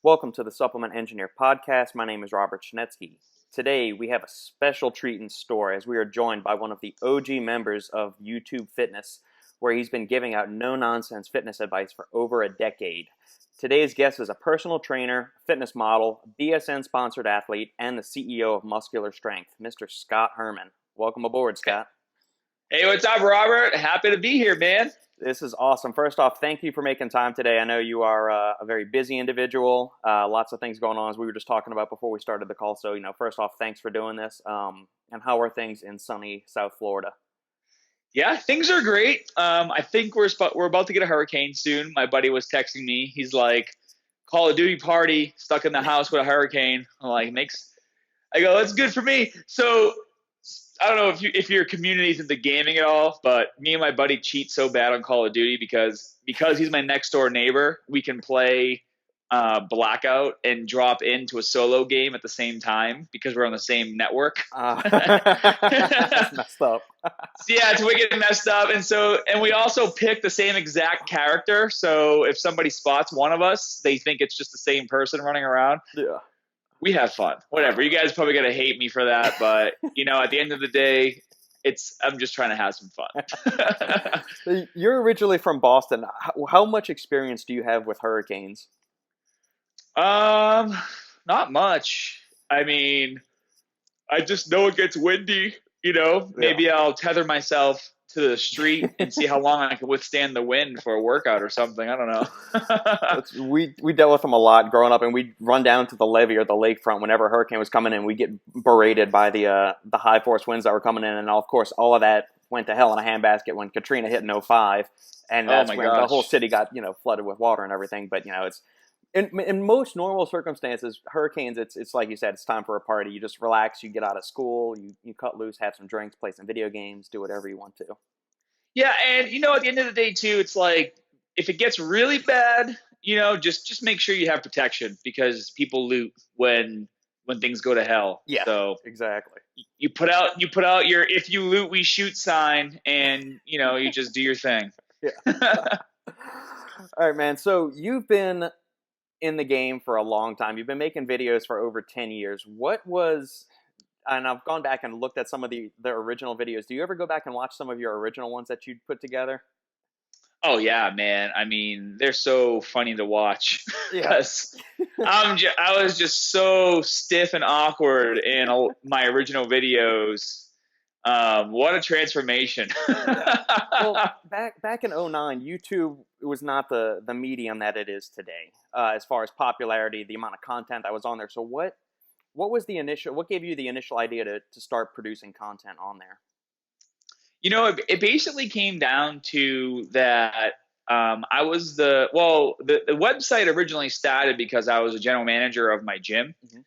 Welcome to the Supplement Engineer Podcast. My name is Robert Schnetsky. Today we have a special treat in store as we are joined by one of the OG members of YouTube Fitness, where he's been giving out no-nonsense fitness advice for over a decade. Today's guest is a personal trainer, fitness model, BSN-sponsored athlete, and the CEO of Muscular Strength, Mr. Scott Herman. Welcome aboard, Scott. Hey, what's up, Robert? Happy to be here, man. This is awesome. First off, thank you for making time today. I know you are a very busy individual, lots of things going on, as we were just talking about before we started the call. So, first off, thanks for doing this. And how are things in sunny South Florida? Yeah, things are great. I think we're about to get a hurricane soon. My buddy was texting me. He's like, Call of Duty party, stuck in the house with a hurricane. I'm like, I go, that's good for me. So I don't know if your community's into gaming at all, but me and my buddy cheat so bad on Call of Duty because he's my next door neighbor. We can play Blackout and drop into a solo game at the same time because we're on the same network. That's messed up. Yeah, it's wicked messed up. And we also pick the same exact character. So if somebody spots one of us, they think it's just the same person running around. Yeah. We have fun. Whatever. You guys probably going to hate me for that. But, at the end of the day, I'm just trying to have some fun. You're originally from Boston. How much experience do you have with hurricanes? Not much. I mean, I just know it gets windy, Maybe I'll tether myself to the street and see how long I can withstand the wind for a workout or something. I don't know. We dealt with them a lot growing up, and we'd run down to the levee or the lakefront whenever a hurricane was coming in. We'd get berated by the high force winds that were coming in, and of course all of that went to hell in a handbasket when Katrina hit in '05, and that's when the whole city got flooded with water and everything. But it's in most normal circumstances, hurricanes, it's like you said, it's time for a party. You just relax, you get out of school, you cut loose, have some drinks, play some video games, do whatever you want to. Yeah, and at the end of the day too, it's like if it gets really bad, just make sure you have protection because people loot when things go to hell. Yeah, so exactly. You put out your "if you loot, we shoot" sign, and you just do your thing. Yeah. All right, man. So you've been in the game for a long time. You've been making videos for over 10 years. And I've gone back and looked at some of the original videos. Do you ever go back and watch some of your original ones that you put together? Oh yeah, man. I mean, they're so funny to watch. Yes. I was just so stiff and awkward in my original videos. What a transformation. Well, back in '09, YouTube was not the medium that it is today, as far as popularity, the amount of content that was on there. So what gave you the initial idea to start producing content on there? It basically came down to that. I was the website originally started because I was a general manager of my gym. Mm-hmm.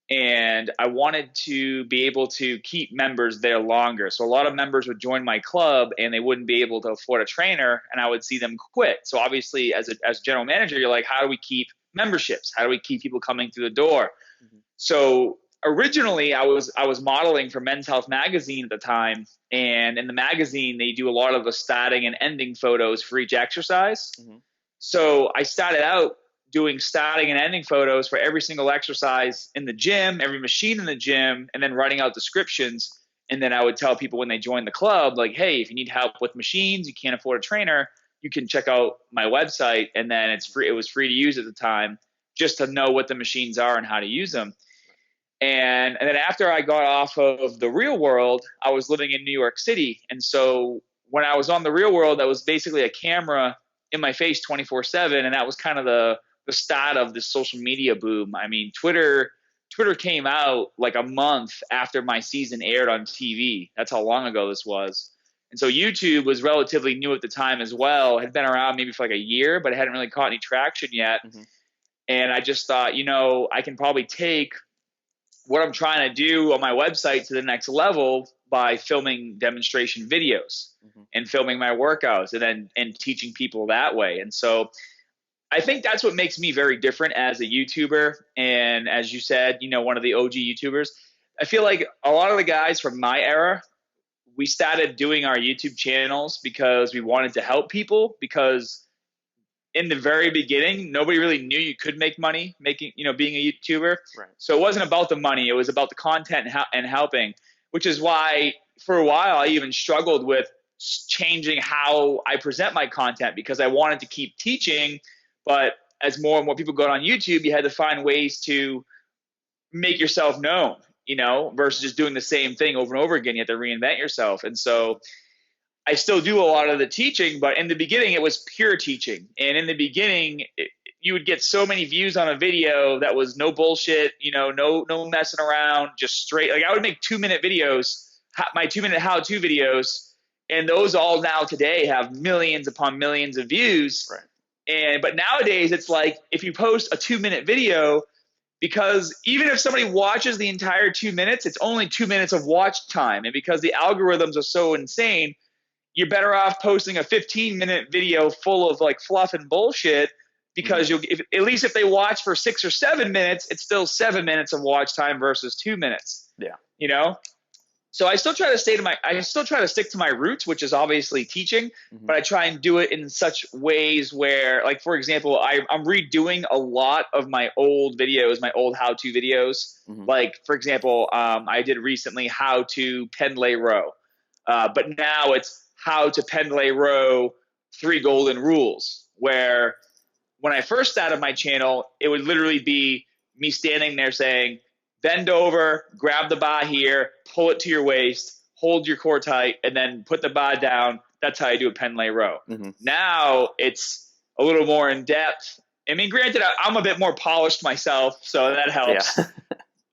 And I wanted to be able to keep members there longer. So a lot of members would join my club and they wouldn't be able to afford a trainer, and I would see them quit. So obviously as general manager, you're like, how do we keep memberships? How do we keep people coming through the door? Mm-hmm. So originally I was modeling for Men's Health magazine at the time. And in the magazine, they do a lot of the starting and ending photos for each exercise. Mm-hmm. So I started out doing starting and ending photos for every single exercise in the gym, every machine in the gym, and then writing out descriptions. And then I would tell people when they joined the club, like, hey, if you need help with machines, you can't afford a trainer, you can check out my website. And then it's free. It was free to use at the time just to know what the machines are and how to use them. And then after I got off of the Real World, I was living in New York City. And so when I was on the Real World, that was basically a camera in my face 24/7. And that was kind of the start of this social media boom. I mean, Twitter came out like a month after my season aired on TV. That's how long ago this was. And so YouTube was relatively new at the time as well. It had been around maybe for like a year, but it hadn't really caught any traction yet. Mm-hmm. And I just thought, I can probably take what I'm trying to do on my website to the next level by filming demonstration videos. Mm-hmm. And filming my workouts and teaching people that way. And so I think that's what makes me very different as a YouTuber. And as you said, one of the OG YouTubers. I feel like a lot of the guys from my era, we started doing our YouTube channels because we wanted to help people, because in the very beginning, nobody really knew you could make money being a YouTuber. Right. So it wasn't about the money. It was about the content and helping, which is why for a while I even struggled with changing how I present my content because I wanted to keep teaching. But as more and more people got on YouTube, you had to find ways to make yourself known, versus just doing the same thing over and over again. You have to reinvent yourself. And so I still do a lot of the teaching, but in the beginning it was pure teaching. And in the beginning, you would get so many views on a video that was no bullshit, no messing around, just straight. Like I would make 2-minute videos, my 2-minute how-to videos, and those all now today have millions upon millions of views. Right. But nowadays it's like if you post a 2-minute video, because even if somebody watches the entire 2 minutes, it's only 2 minutes of watch time. And because the algorithms are so insane, you're better off posting a 15-minute video full of like fluff and bullshit because at least if they watch for 6 or 7 minutes, it's still 7 minutes of watch time versus 2 minutes. Yeah. So I still try to stick to my roots, which is obviously teaching, but I try and do it in such ways where, like, for example, I'm redoing a lot of my old videos, my old how-to videos. Like, for example, I did recently how to pen lay row, but now it's how to pen lay row 3 golden rules, where when I first started my channel, it would literally be me standing there saying, bend over, grab the bar here, pull it to your waist, hold your core tight, and then put the bar down. That's how you do a pen lay row. Now it's a little more in depth. I mean, granted, I'm a bit more polished myself, so that helps. Yeah.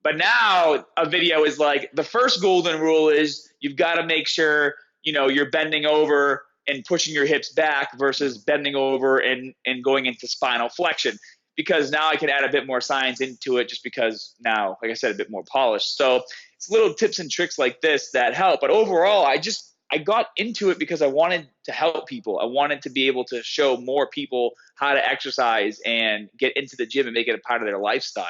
But now a video is like, the first golden rule is you've got to make sure, you're bending over and pushing your hips back versus bending over and going into spinal flexion. Because now I can add a bit more science into it just because now, like I said, a bit more polished. So it's little tips and tricks like this that help. But overall, I got into it because I wanted to help people. I wanted to be able to show more people how to exercise and get into the gym and make it a part of their lifestyle.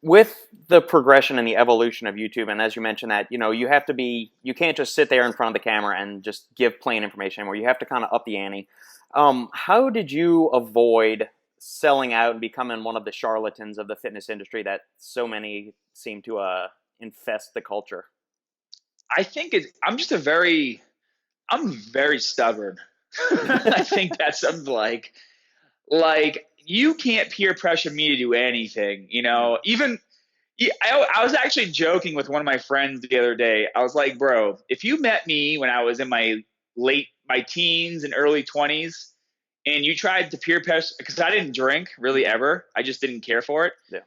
With the progression and the evolution of YouTube, and as you mentioned that, you can't just sit there in front of the camera and just give plain information anymore. You have to kind of up the ante. How did you avoid selling out and becoming one of the charlatans of the fitness industry that so many seem to infest the culture? I think I'm very stubborn. I think that's something like you can't peer pressure me to do anything, even I was actually joking with one of my friends the other day. I was like, bro, if you met me when I was in my teens and early 20s, and you tried to peer pressure, because I didn't drink really ever. I just didn't care for it. Yeah.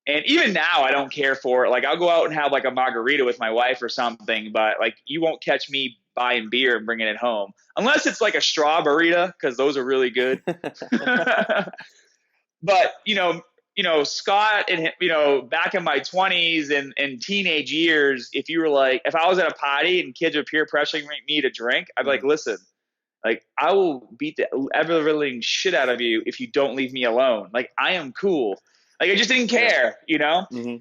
And even now I don't care for it. Like I'll go out and have like a margarita with my wife or something, but like you won't catch me buying beer and bringing it home. Unless it's like a straw burrito, because those are really good. But, Scott and, back in my 20s and teenage years, if I was at a party and kids were peer pressuring me to drink, I'd be like, listen, like, I will beat the ever-living shit out of you if you don't leave me alone. Like, I am cool. Like, I just didn't care,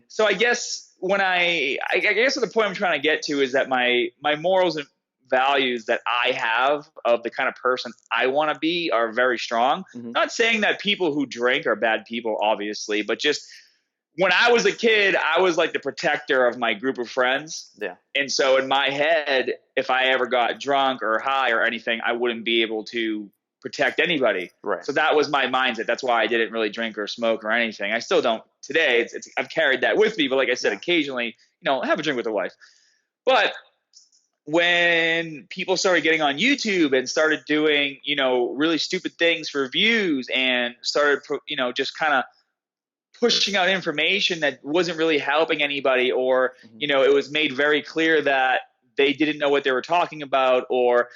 So I guess I guess the point I'm trying to get to is that my morals and values that I have of the kind of person I want to be are very strong. Not saying that people who drink are bad people, obviously, but just when I was a kid, I was like the protector of my group of friends. Yeah. And so in my head, if I ever got drunk or high or anything, I wouldn't be able to protect anybody. Right. So that was my mindset. That's why I didn't really drink or smoke or anything. I still don't today. I've carried that with me, but like I said, occasionally, have a drink with the wife. But when people started getting on YouTube and started doing, really stupid things for views and started, just kind of pushing out information that wasn't really helping anybody, or, it was made very clear that they didn't know what they were talking about, or,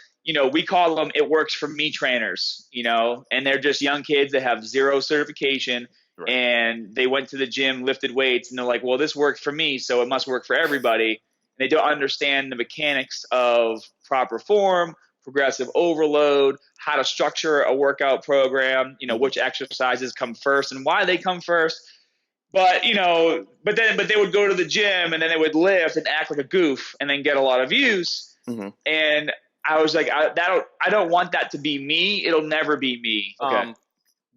we call them "it works for me" trainers, and they're just young kids that have 0 certification. Right. And they went to the gym, lifted weights, and they're like, well, this worked for me, so it must work for everybody. And they don't understand the mechanics of proper form, progressive overload, how to structure a workout program, which exercises come first and why they come first. But, but they would go to the gym and then they would lift and act like a goof and then get a lot of views. And I was like, I don't want that to be me. It'll never be me. Okay.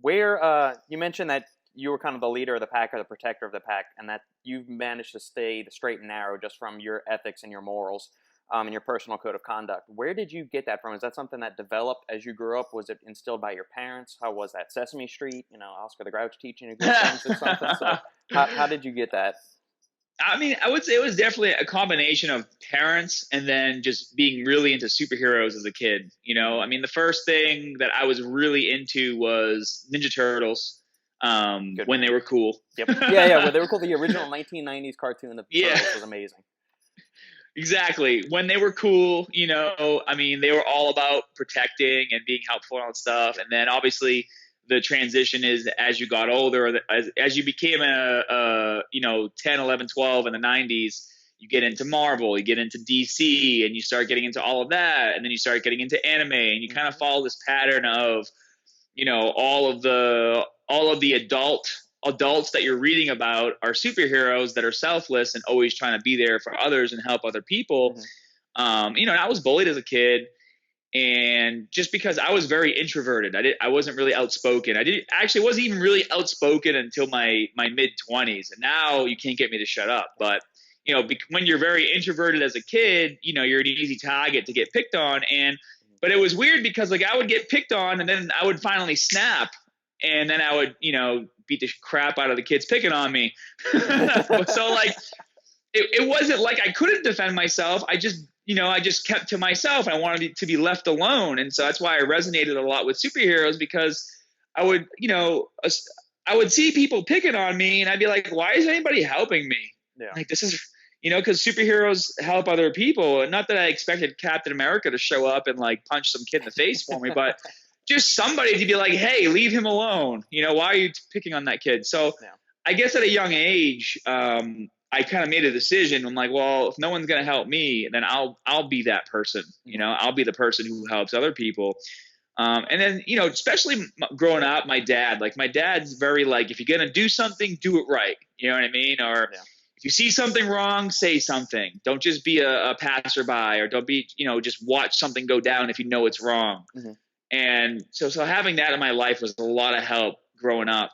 Where you mentioned that you were kind of the leader of the pack or the protector of the pack, and that you've managed to stay the straight and narrow just from your ethics and your morals, and your personal code of conduct. Where did you get that from? Is that something that developed as you grew up? Was it instilled by your parents? How was that? Sesame Street, Oscar the Grouch teaching you good things or something? So how did you get that? I mean, I would say it was definitely a combination of parents and then just being really into superheroes as a kid. I mean, the first thing that I was really into was Ninja Turtles, when they were cool. Yep. Yeah. Well, they were cool. The original 1990s cartoon, the Turtles, was amazing. Exactly. When they were cool, I mean, they were all about protecting and being helpful and all that stuff. And then obviously the transition is as you got older, as you became 10, 11, 12 in the 90s, you get into Marvel, you get into DC, and you start getting into all of that. And then you start getting into anime, and you kind of follow this pattern of, all of the adults that you're reading about are superheroes that are selfless and always trying to be there for others and help other people. And I was bullied as a kid, and just because I was very introverted, I wasn't really outspoken. Wasn't even really outspoken until my mid-20s, and now you can't get me to shut up. But when you're very introverted as a kid, you're an easy target to get picked on. But it was weird because I would get picked on, and then I would finally snap, and then I would beat the crap out of the kids picking on me. So it wasn't like I couldn't defend myself. I just kept to myself. I wanted to be left alone. And so that's why I resonated a lot with superheroes, because I would see people picking on me, and I'd be like, why is anybody helping me? Yeah. This is, because superheroes help other people. And not that I expected Captain America to show up and punch some kid in the face for me, but just somebody to be like, hey, leave him alone. Why are you picking on that kid? So I guess at a young age, I kind of made a decision. I'm like, well, if no one's going to help me, then I'll be that person. I'll be the person who helps other people. And then, especially growing up, my dad's very if you're going to do something, do it right. You know what I mean? Or if you see something wrong, say something. Don't just be a passerby, or don't be, just watch something go down if you know it's wrong. And so having that in my life was a lot of help growing up,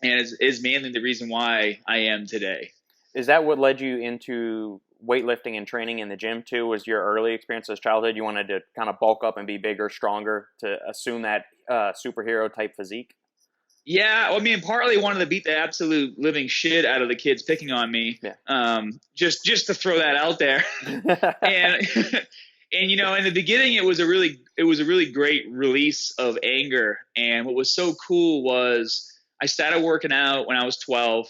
and is mainly the reason why I am today. Is that what led you into weightlifting and training in the gym too? Was your early experience as childhood? You wanted to kind of bulk up and be bigger, stronger, to assume that superhero type physique? Yeah, I mean, partly wanted to beat the absolute living shit out of the kids picking on me. Yeah. Just to throw that out there. And in the beginning, it was a really great release of anger. And what was so cool was I started working out when I was 12,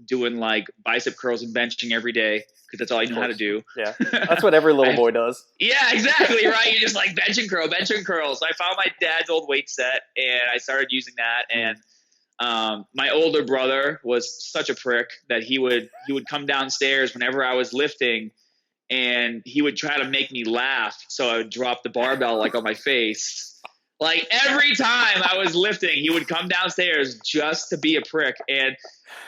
doing bicep curls and benching every day, because that's all I knew how to do. Yeah, that's what every little boy does. Yeah, exactly, right? You just bench and curls. I found my dad's old weight set, and I started using that. And my older brother was such a prick that he would come downstairs whenever I was lifting, and he would try to make me laugh, so I would drop the barbell on my face. Every time I was lifting, he would come downstairs just to be a prick. And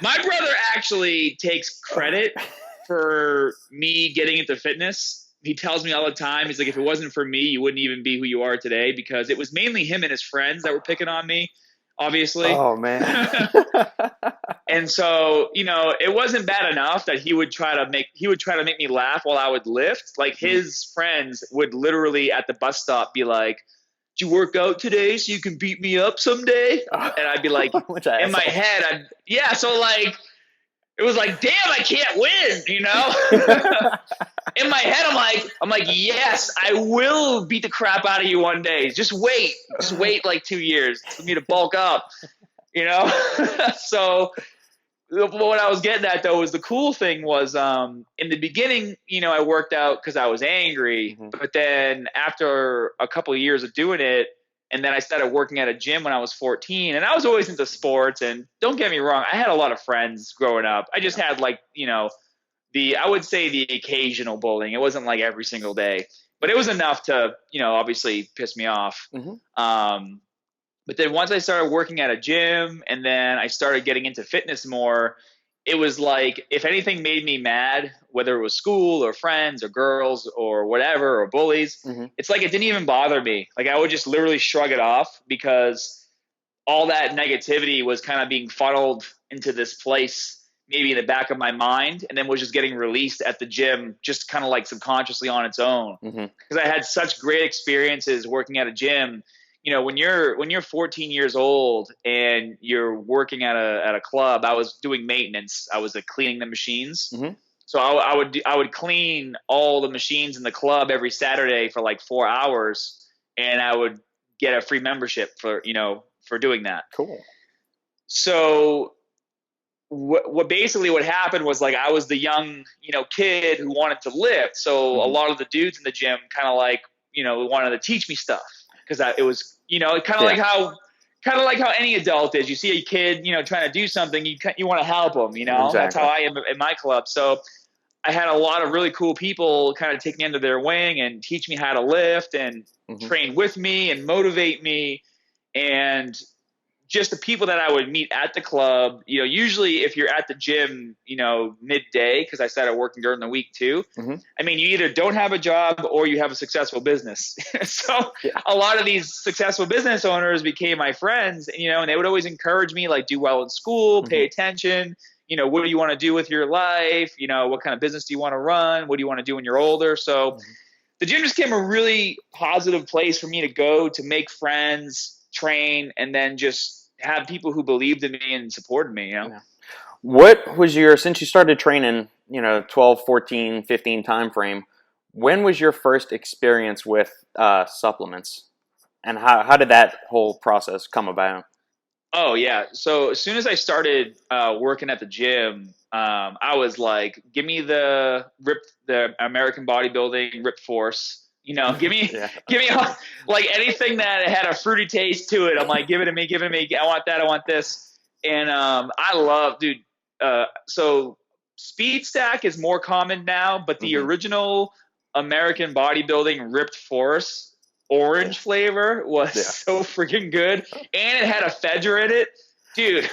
my brother actually takes credit for me getting into fitness. He tells me all the time, he's like, if it wasn't for me, you wouldn't even be who you are today, because it was mainly him and his friends that were picking on me, obviously. Oh, man. And so, it wasn't bad enough that he would try to make me laugh while I would lift. His friends would literally at the bus stop be like, did you work out today so you can beat me up someday? And I'd be like, in my head, so it was damn, I can't win, In my head, I'm like, yes, I will beat the crap out of you one day. Just wait 2 years for me to bulk up, So what I was getting at though was the cool thing was, in the beginning, I worked out because I was angry, but then after a couple of years of doing it, and then I started working at a gym when I was 14, and I was always into sports. And don't get me wrong, I had a lot of friends growing up. I just had I would say the occasional bullying. It wasn't every single day, but it was enough to, obviously piss me off. But then once I started working at a gym, and then I started getting into fitness more, it was if anything made me mad, whether it was school or friends or girls or whatever, or bullies, it's it didn't even bother me. I would just literally shrug it off, because all that negativity was kind of being funneled into this place, maybe in the back of my mind, and then was just getting released at the gym, just kind of like subconsciously on its own. Because I had such great experiences working at a gym. You know, when you're 14 years old and you're working at a club, I was doing maintenance. I was cleaning the machines. So I would clean all the machines in the club every Saturday for like 4 hours, and I would get a free membership for doing that. Cool. So what basically what happened was, like, I was the young kid who wanted to lift. So a lot of the dudes in the gym kind of like wanted to teach me stuff, because it was kind of like how any adult is. You see a kid trying to do something, you want to help them. Exactly. That's how I am in my club. So I had a lot of really cool people kind of take me under their wing and teach me how to lift and train with me and motivate me. And just the people that I would meet at the club, usually if you're at the gym, midday, because I started working during the week too. I mean, you either don't have a job or you have a successful business. So a lot of these successful business owners became my friends, and they would always encourage me, like, do well in school, pay attention. What do you want to do with your life? What kind of business do you want to run? What do you want to do when you're older? So the gym just became a really positive place for me to go to make friends, train, and then just have people who believed in me and supported me. What was since you started training, 12, 14, 15 time frame, when was your first experience with supplements? And how did that whole process come about? Oh, yeah. So as soon as I started working at the gym, I was like, give me the American Bodybuilding Rip Force. Give me like anything that had a fruity taste to it. I'm like, give it to me. I want that. I want this. And I love, dude. So Speed Stack is more common now, but the original American Bodybuilding Ripped Force orange flavor was so freaking good, and it had ephedra in it, dude.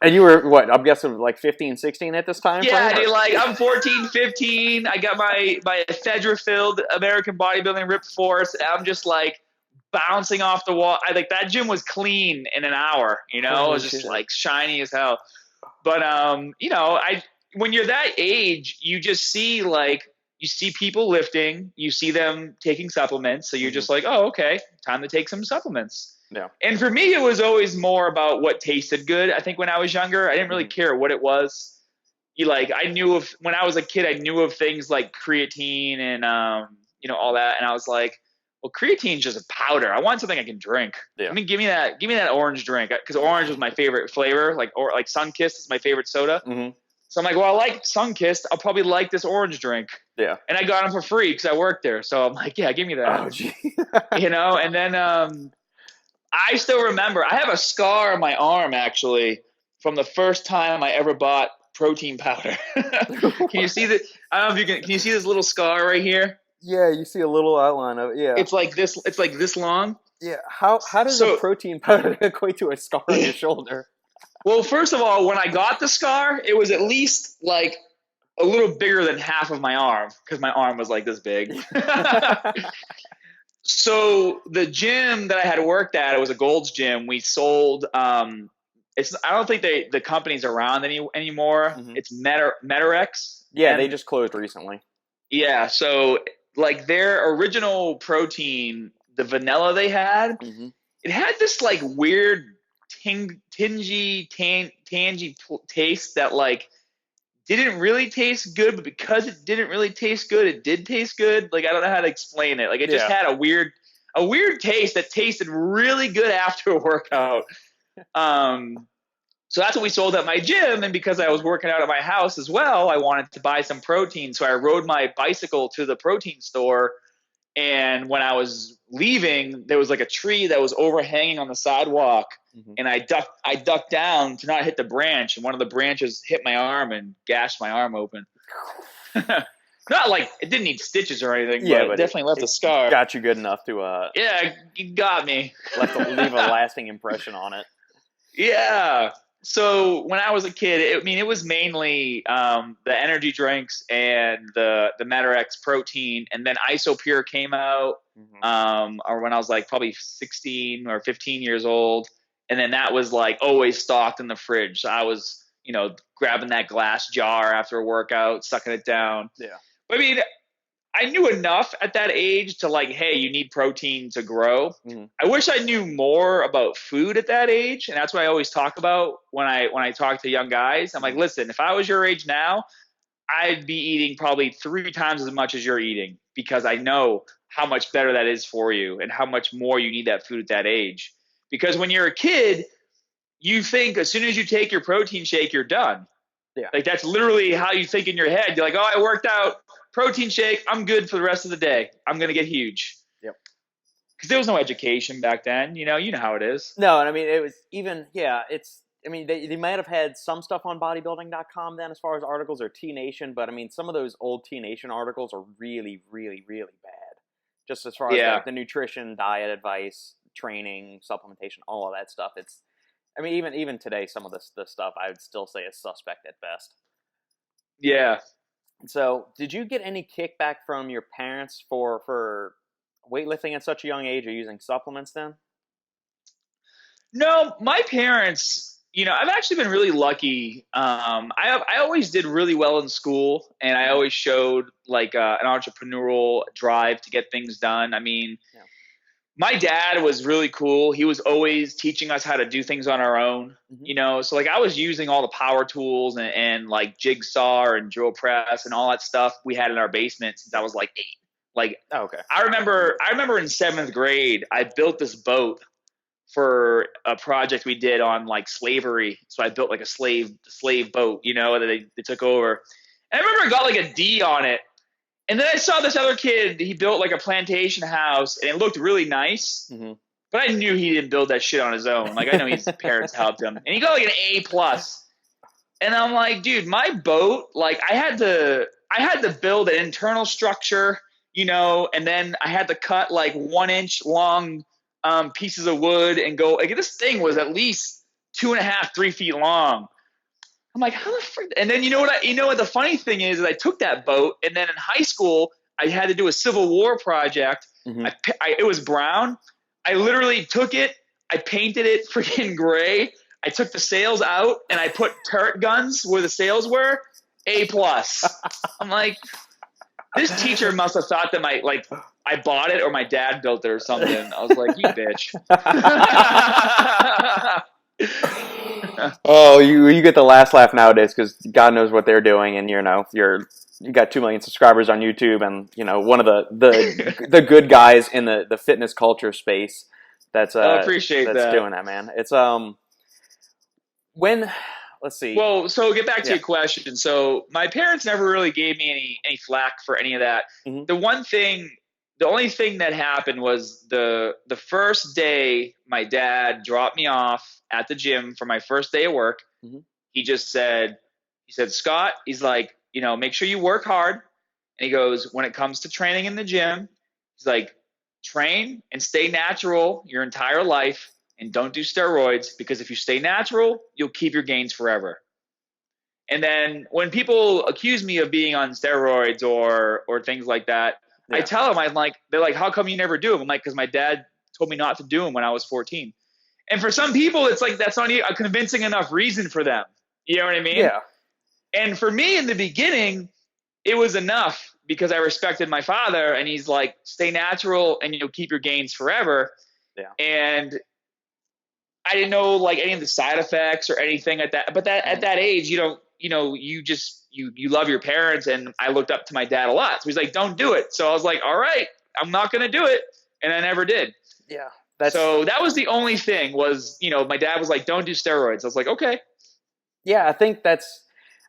And you were what? I'm guessing like 15, 16 at this time. Yeah, dude, like I'm 14, 15. I got my ephedra filled American Bodybuilding Ripped Force. I'm just like bouncing off the wall. That gym was clean in an hour. It was just like shiny as hell. But when you're that age, you just see you see people lifting, you see them taking supplements. So you're just like, oh, okay, time to take some supplements. Yeah. And for me, it was always more about what tasted good. I think when I was younger, I didn't really care what it was. I knew when I was a kid, I knew of things like creatine and, all that. And I was like, well, creatine's just a powder. I want something I can drink. Yeah. I mean, give me that orange drink. Cause orange was my favorite flavor. Like Sunkist is my favorite soda. So I'm like, well, I like Sunkist. I'll probably like this orange drink. Yeah. And I got them for free because I worked there. So I'm like, yeah, give me that. Oh, gee. And then I still remember, I have a scar on my arm, actually, from the first time I ever bought protein powder. Can you see that? I don't know if you can you see this little scar right here? Yeah, you see a little outline of it. Yeah. It's like this long. Yeah. How does a protein powder equate to a scar on your shoulder? Well, first of all, when I got the scar, it was at least like a little bigger than half of my arm, because my arm was like this big. So the gym that I had worked at, it was a Gold's Gym. We sold I don't think the company's around anymore. It's Metarex. Yeah, they just closed recently. Yeah, so like their original protein, the vanilla they had, it had this like weird tangy taste that like didn't really taste good, but because it didn't really taste good, it did taste good. Like, I don't know how to explain it. Like, it just had a weird taste that tasted really good after a workout. So that's what we sold at my gym. And because I was working out at my house as well, I wanted to buy some protein. So I rode my bicycle to the protein store. And when I was leaving, there was like a tree that was overhanging on the sidewalk. And I ducked down to not hit the branch. And one of the branches hit my arm and gashed my arm open. Not like it didn't need stitches or anything, but it definitely left a scar. Got you good enough to yeah, it got me. leave a lasting impression on it. Yeah. So when I was a kid, it was mainly the energy drinks and the Metarex protein, and then Isopure came out, or when I was like probably 16 or 15 years old, And then that was like always stocked in the fridge. So I was, grabbing that glass jar after a workout, sucking it down. Yeah. I mean, I knew enough at that age to like, hey, you need protein to grow. Mm-hmm. I wish I knew more about food at that age, and that's what I always talk about when I talk to young guys. I'm like, listen, if I was your age now, I'd be eating probably 3 times as much as you're eating because I know how much better that is for you and how much more you need that food at that age. Because when you're a kid, you think as soon as you take your protein shake, you're done. Yeah. Like that's literally how you think in your head. You're like, oh, I worked out, protein shake, I'm good for the rest of the day. I'm going to get huge. Yep. Because there was no education back then. You know how it is. No, and I mean, it was even, they might have had some stuff on bodybuilding.com then as far as articles or T Nation, but I mean, some of those old T Nation articles are really, really, really bad. Just as far as the nutrition, diet advice, training, supplementation, all of that stuff. Even today, some of the stuff I would still say is suspect at best. Yeah. So, did you get any kickback from your parents for weightlifting at such a young age or using supplements then? No, my parents, I've actually been really lucky. I always did really well in school, and I always showed like an entrepreneurial drive to get things done. I mean, my dad was really cool. He was always teaching us how to do things on our own, So like I was using all the power tools and like jigsaw and drill press and all that stuff we had in our basement since I was like 8. Like, okay. I remember in 7th grade, I built this boat for a project we did on like slavery. So I built like a slave boat, that they took over. And I remember I got like a D on it. And then I saw this other kid, he built like a plantation house and it looked really nice. Mm-hmm. But I knew he didn't build that shit on his own. Like I know his parents helped him. And he got like an A+. And I'm like, dude, my boat, like I had to build an internal structure, and then I had to cut like 1-inch long pieces of wood and go like this thing was at least 2.5, 3 feet long. I'm like, how the frick? And then you know what the funny thing is I took that boat and then in high school I had to do a Civil War project. Mm-hmm. It was brown. I literally took it. I painted it freaking gray. I took the sails out and I put turret guns where the sails were. A+. I'm like, this teacher must have thought that I bought it or my dad built it or something. I was like, you bitch. Oh, you get the last laugh nowadays because God knows what they're doing, and you got 2 million subscribers on YouTube, and one of the good guys in the fitness culture space. That's appreciate that. Doing that, man. It's let's see. Well, so get back to your question. So my parents never really gave me any flack for any of that. Mm-hmm. The only thing that happened was the first day my dad dropped me off at the gym for my first day of work. Mm-hmm. He said, Scott, he's like, make sure you work hard. And he goes, when it comes to training in the gym, he's like, train and stay natural your entire life and don't do steroids because if you stay natural, you'll keep your gains forever. And then when people accuse me of being on steroids or things like that, yeah. I tell them, they're like, how come you never do them? I'm like, because my dad told me not to do them when I was 14. And for some people, it's like, that's not a convincing enough reason for them. You know what I mean? Yeah. And for me in the beginning, it was enough because I respected my father and he's like, stay natural and you'll keep your gains forever. Yeah. And I didn't know like any of the side effects or anything at that, but at that age, you love your parents, and I looked up to my dad a lot. So he's like, don't do it. So I was like, all right, I'm not going to do it. And I never did. Yeah. So that was the only thing was, my dad was like, don't do steroids. I was like, okay. Yeah. I think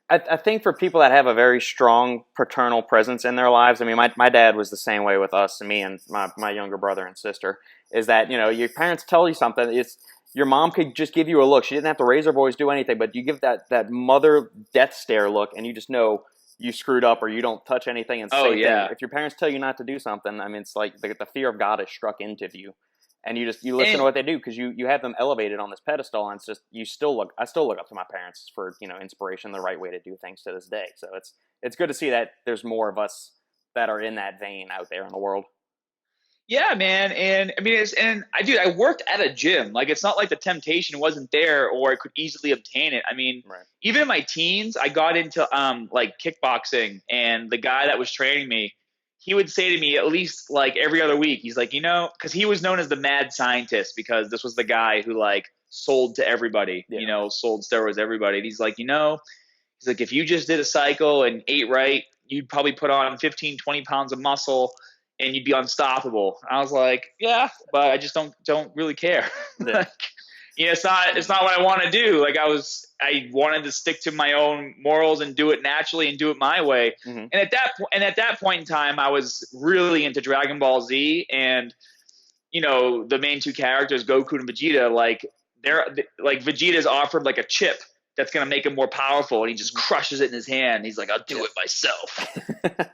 I think for people that have a very strong paternal presence in their lives, I mean, my dad was the same way with us and me and my younger brother and sister, is that, your parents tell you something, your mom could just give you a look. She didn't have to raise her voice, do anything, but you give that mother death stare look, and you just know you screwed up or you don't touch anything. And same thing. If your parents tell you not to do something, I mean, it's like the fear of God is struck into you, and you listen to what they do because you have them elevated on this pedestal, and it's just I still look up to my parents for inspiration, the right way to do things to this day. So it's good to see that there's more of us that are in that vein out there in the world. Yeah, man. And I mean, I worked at a gym. Like, it's not like the temptation wasn't there or I could easily obtain it. I mean, Right. even in my teens, I got into like kickboxing, and the guy that was training me, he would say to me at least like every other week, he's like, because he was known as the mad scientist because this was the guy who like sold to everybody, Yeah. sold steroids to everybody. And he's like, he's like, if you just did a cycle and ate right, you'd probably put on 15, 20 pounds of muscle and you'd be unstoppable. I was like, yeah, but I just don't really care. Yeah. Like, it's not what I want to do. Like, I wanted to stick to my own morals and do it naturally and do it my way. Mm-hmm. And at that point in time, I was really into Dragon Ball Z, and the main two characters, Goku and Vegeta, like Vegeta's offered like a chip that's going to make him more powerful, and he just crushes it in his hand. He's like, I'll do it myself.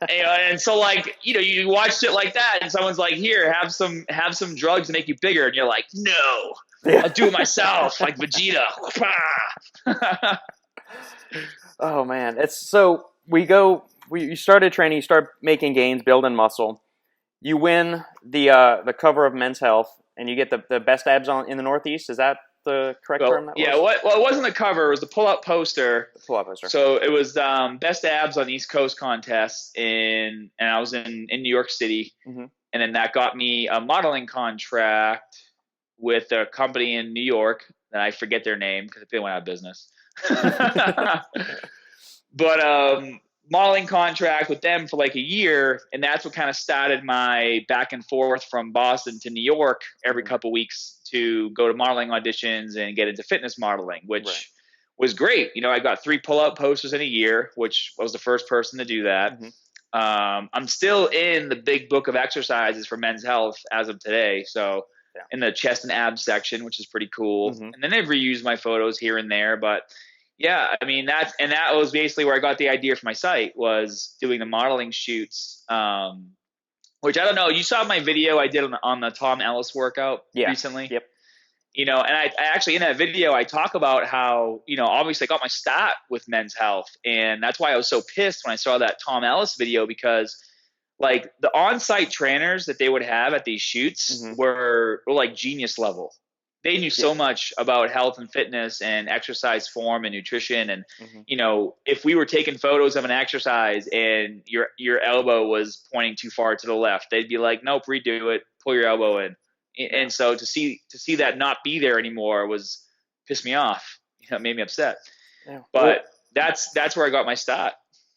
And so like, you watch it like that, and someone's like, here, have some drugs to make you bigger. And you're like, no, I'll do it myself. Like Vegeta. Oh man. You started training, you start making gains, building muscle. You win the cover of Men's Health, and you get the best abs in the Northeast. Is that the correct term? Yeah. Well, it wasn't the cover. It was the pull-up poster. The pull-up poster. So it was best abs on East Coast contest, and I was in New York City, mm-hmm. and then that got me a modeling contract with a company in New York that I forget their name because they went out of business. But modeling contract with them for like a year, and that's what kind of started my back and forth from Boston to New York every couple weeks to go to modeling auditions and get into fitness modeling, which was great. I got 3 pull-up posters in a year, which I was the first person to do that. Mm-hmm. I'm still in the big book of exercises for Men's Health as of today. So in the chest and abs section, which is pretty cool. Mm-hmm. And then they've reused my photos here and there, but yeah, I mean, that was basically where I got the idea for my site, was doing the modeling shoots. Which I don't know. You saw my video I did on the Tom Ellis workout recently. Yep. And I actually, in that video, I talk about how, obviously I got my start with Men's Health. And that's why I was so pissed when I saw that Tom Ellis video, because like the on-site trainers that they would have at these shoots were like genius level. They knew so much about health and fitness and exercise form and nutrition. And, if we were taking photos of an exercise and your elbow was pointing too far to the left, they'd be like, nope, redo it, pull your elbow in. And so to see that not be there anymore pissed me off. It made me upset. Yeah. But that's where I got my start.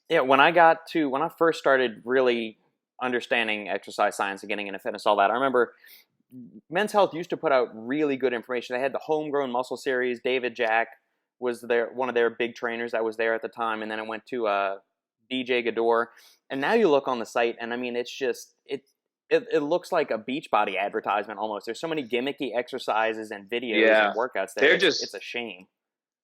Yeah. When I first started really understanding exercise science and getting into fitness, all that, I remember Men's Health used to put out really good information. They had the Homegrown Muscle Series. David Jack was one of their big trainers that was there at the time, and then it went to DJ Gador. And now you look on the site, and I mean, it's just it looks like a Beachbody advertisement almost. There's so many gimmicky exexercises and videos and workouts there. It's a shame.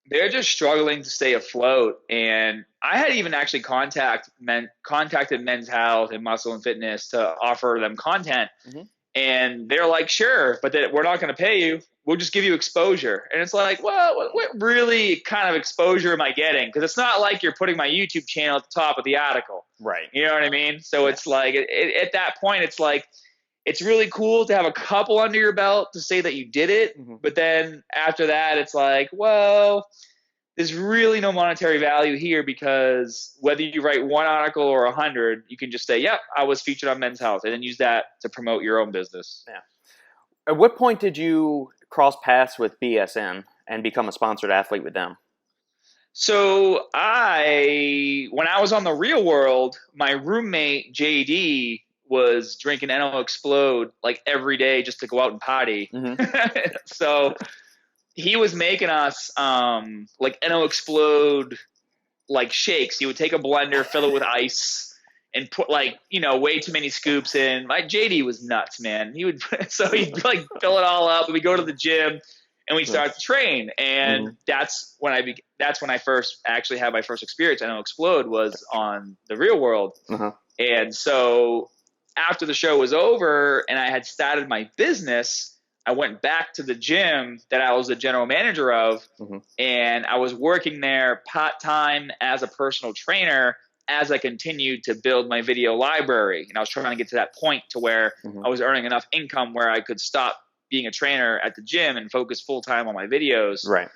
They're just struggling to stay afloat. And I had even actually contacted Men's Health and Muscle and Fitness to offer them content. Mm-hmm. And they're like, sure, but we're not going to pay you. We'll just give you exposure. And it's like, well, what really kind of exposure am I getting? Because it's not like you're putting my YouTube channel at the top of the article. Right. You know what I mean? So it's like, at that point, it's like, it's really cool to have a couple under your belt to say that you did it. Mm-hmm. But then after that, it's like, well, there's really no monetary value here, because whether you write one article or 100, you can just say, yep, I was featured on Men's Health, and then use that to promote your own business. Yeah. At what point did you cross paths with BSN and become a sponsored athlete with them? So when I was on The Real World, my roommate, JD, was drinking NO Explode like every day just to go out and potty. Mm-hmm. So he was making us like NO Explode like shakes. He would take a blender, fill it with ice, and put like, way too many scoops in. My JD was nuts, man. He'd like fill it all up, and we go to the gym and we start to train. And that's when I first actually had my first experience. NO Explode was on The Real World. Uh-huh. And so after the show was over and I had started my business, I went back to the gym that I was the general manager of, and I was working there part-time as a personal trainer as I continued to build my video library, and I was trying to get to that point to where I was earning enough income where I could stop being a trainer at the gym and focus full time on my videos. Right.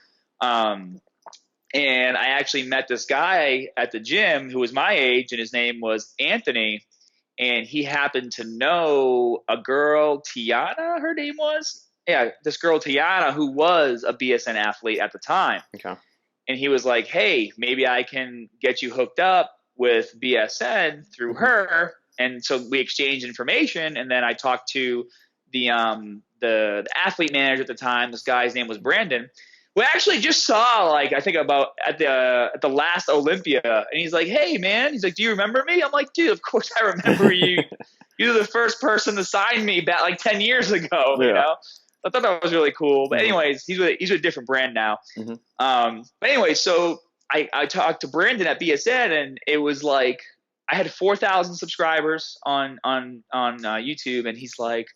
And I actually met this guy at the gym who was my age, and his name was Anthony. And he happened to know a girl, Tiana, her name was. Yeah, this girl, Tiana, who was a BSN athlete at the time. Okay. And he was like, hey, maybe I can get you hooked up with BSN through her. And so we exchanged information. And then I talked to the athlete manager at the time. This guy's name was Brandon. We actually just saw, like, I think about at the last Olympia, and he's like, hey, man, he's like, do you remember me? I'm like, dude, of course I remember you. You're the first person to sign me back like 10 years ago, you know? I thought that was really cool. But anyways, he's with a different brand now. But anyway, so I talked to Brandon at BSN, and it was like I had 4,000 subscribers on YouTube, and he's like,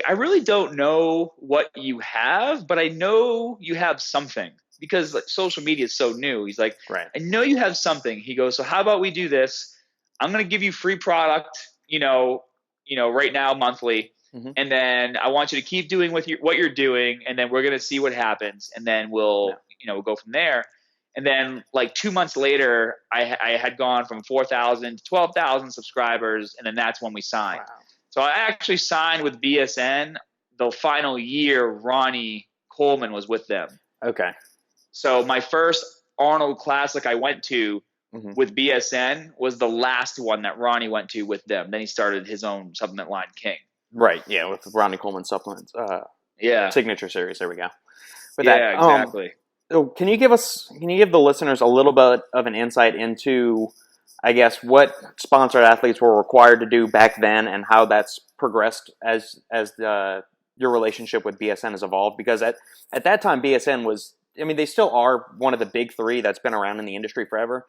I really don't know what you have, but I know you have something because like, social media is so new. He's like, right. I know you have something. He goes, so how about we do this? I'm going to give you free product, right now, monthly. And then I want you to keep doing what you're doing. And then we're going to see what happens. And then we'll go from there. And then like 2 months later, I had gone from 4,000 to 12,000 subscribers. And then that's when we signed. Wow. So I actually signed with BSN the final year Ronnie Coleman was with them. Okay. So my first Arnold Classic I went to with BSN was the last one that Ronnie went to with them. Then he started his own supplement line, King. Right, yeah, with Ronnie Coleman supplements. Signature series, there we go. Exactly. Can you give the listeners a little bit of an insight into, I guess, what sponsored athletes were required to do back then and how that's progressed as your relationship with BSN has evolved? Because at that time, BSN was, I mean, they still are one of the big three that's been around in the industry forever.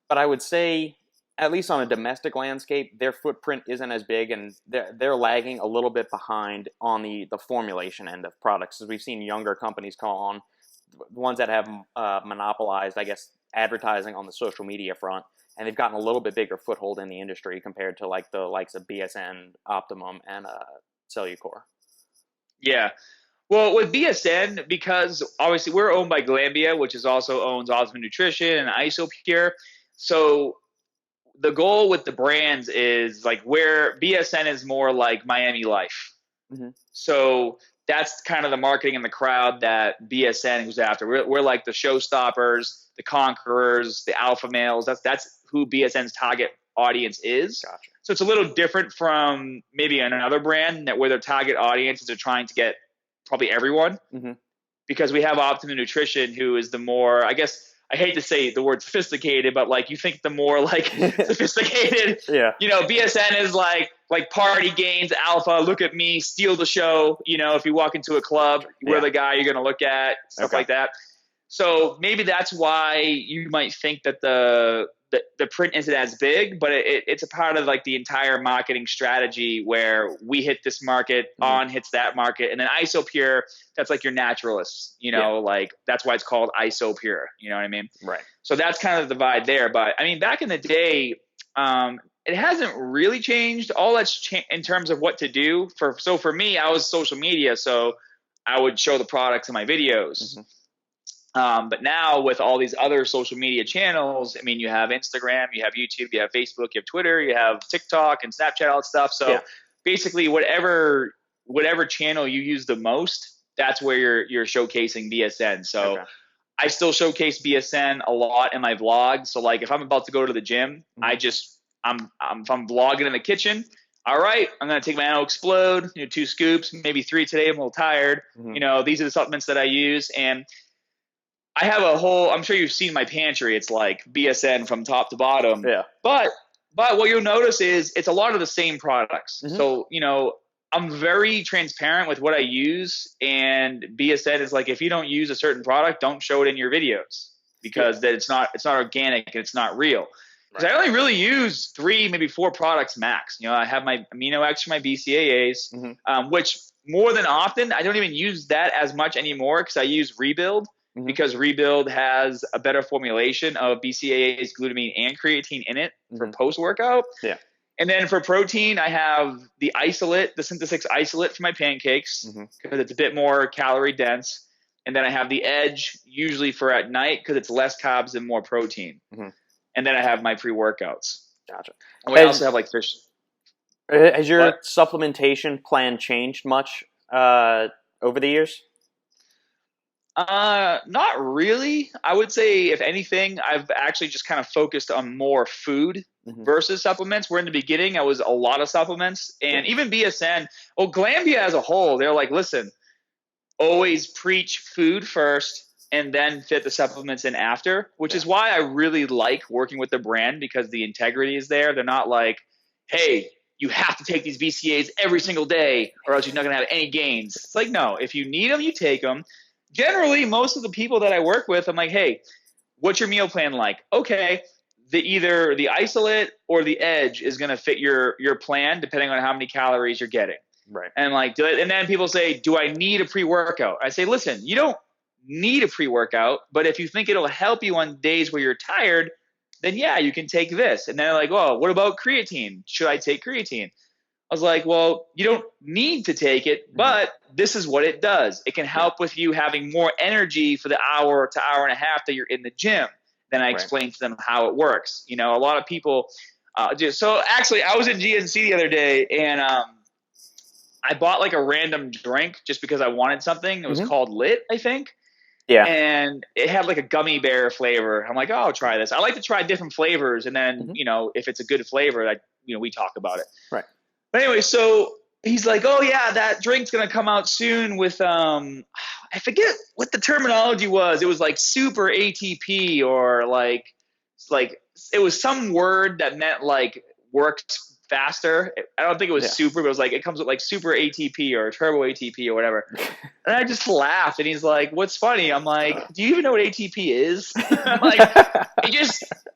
But I would say, at least on a domestic landscape, their footprint isn't as big, and they're lagging a little bit behind on the formulation end of products. As we've seen younger companies come on, the ones that have monopolized, I guess, advertising on the social media front, and they've gotten a little bit bigger foothold in the industry compared to like the likes of BSN, Optimum, and Cellucor. Yeah. Well, with BSN, because obviously we're owned by Glambia, which is also owns Optimum Nutrition and IsoPure. So the goal with the brands is like where BSN is more like Miami Life. So that's kind of the marketing and the crowd that BSN goes after. We're like the showstoppers, the conquerors, the alpha males. That's who BSN's target audience is. Gotcha. So it's a little different from maybe another brand where their target audiences are trying to get probably everyone. Because we have Optimum Nutrition, who is the more, I guess, I hate to say the word sophisticated, but like you think the more like sophisticated, BSN is like party gains, alpha, look at me, steal the show. If you walk into a club, we're the guy you're going to look at, stuff like that. So maybe that's why you might think that the print isn't as big, but it's a part of like the entire marketing strategy where we hit this market, On hits that market, and then IsoPure, that's like your naturalists, like that's why it's called IsoPure, you know what I mean? Right. So that's kind of the divide there. But I mean, back in the day, it hasn't really changed. All that's in terms of what to do. For me, I was social media, so I would show the products in my videos. But now with all these other social media channels, I mean, you have Instagram, you have YouTube, you have Facebook, you have Twitter, you have TikTok and Snapchat, all that stuff. So basically whatever channel you use the most, that's where you're showcasing BSN. So I still showcase BSN a lot in my vlogs. So like if I'm about to go to the gym, if I'm vlogging in the kitchen, all right, I'm going to take my Nano Explode, 2 scoops, maybe 3 today. I'm a little tired. These are the supplements that I use. And I have a whole, I'm sure you've seen my pantry. It's like BSN from top to bottom. Yeah. But what you'll notice is it's a lot of the same products. So, I'm very transparent with what I use. And BSN is like, if you don't use a certain product, don't show it in your videos because that it's not organic and it's not real. Because I only really use 3, maybe 4 products max. I have my Amino X for my BCAAs, which more than often, I don't even use that as much anymore because I use Rebuild. because Rebuild has a better formulation of BCAAs, glutamine, and creatine in it for post-workout. Yeah. And then for protein, I have the isolate, the Synthesix isolate for my pancakes because it's a bit more calorie dense. And then I have the Edge usually for at night because it's less carbs and more protein. And then I have my pre-workouts. Gotcha. And we also have like fish. Has your supplementation plan changed much over the years? Not really. I would say, if anything, I've actually just kind of focused on more food versus supplements. Where in the beginning, I was a lot of supplements, and even BSN, well, Glambia as a whole, they're like, listen, always preach food first and then fit the supplements in after, which is why I really like working with the brand, because the integrity is there. They're not like, hey, you have to take these BCAAs every single day or else you're not going to have any gains. It's like, no, if you need them, you take them. Generally, most of the people that I work with, I'm like, hey, what's your meal plan like? Okay, either the isolate or the Edge is going to fit your plan depending on how many calories you're getting. Right. And like, and then people say, do I need a pre-workout? I say, listen, you don't need a pre-workout, but if you think it'll help you on days where you're tired, then yeah, you can take this. And then they're like, oh, what about creatine? Should I take creatine? I was like, well, you don't need to take it, but this is what it does. It can help with you having more energy for the hour to hour and a half that you're in the gym. Then I explained to them how it works. You know, a lot of people so actually I was in GNC the other day, and I bought like a random drink just because I wanted something. It was called Lit, I think. Yeah. And it had like a gummy bear flavor. I'm like, oh, I'll try this. I like to try different flavors. And then, you know, if it's a good flavor, we talk about it. Right. But anyway, so he's like, oh yeah, that drink's going to come out soon with, I forget what the terminology was. It was like super ATP or like it was some word that meant like works faster. I don't think it was super, but it was like, it comes with like super ATP or turbo ATP or whatever. And I just laughed, and he's like, what's funny? I'm like, do you even know what ATP is? I'm like,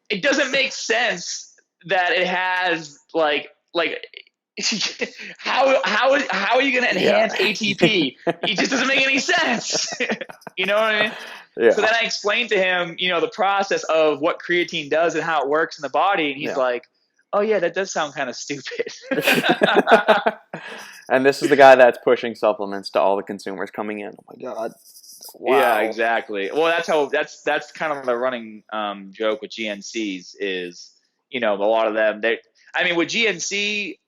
it doesn't make sense that it has like how are you going to enhance ATP? It just doesn't make any sense. You know what I mean? Yeah. So then I explained to him, you know, the process of what creatine does and how it works in the body. And he's like, oh yeah, that does sound kind of stupid. And this is the guy that's pushing supplements to all the consumers coming in. Oh my God. Wow. Yeah, exactly. Well, that's kind of the running joke with GNCs is, you know, a lot of them, with GNC,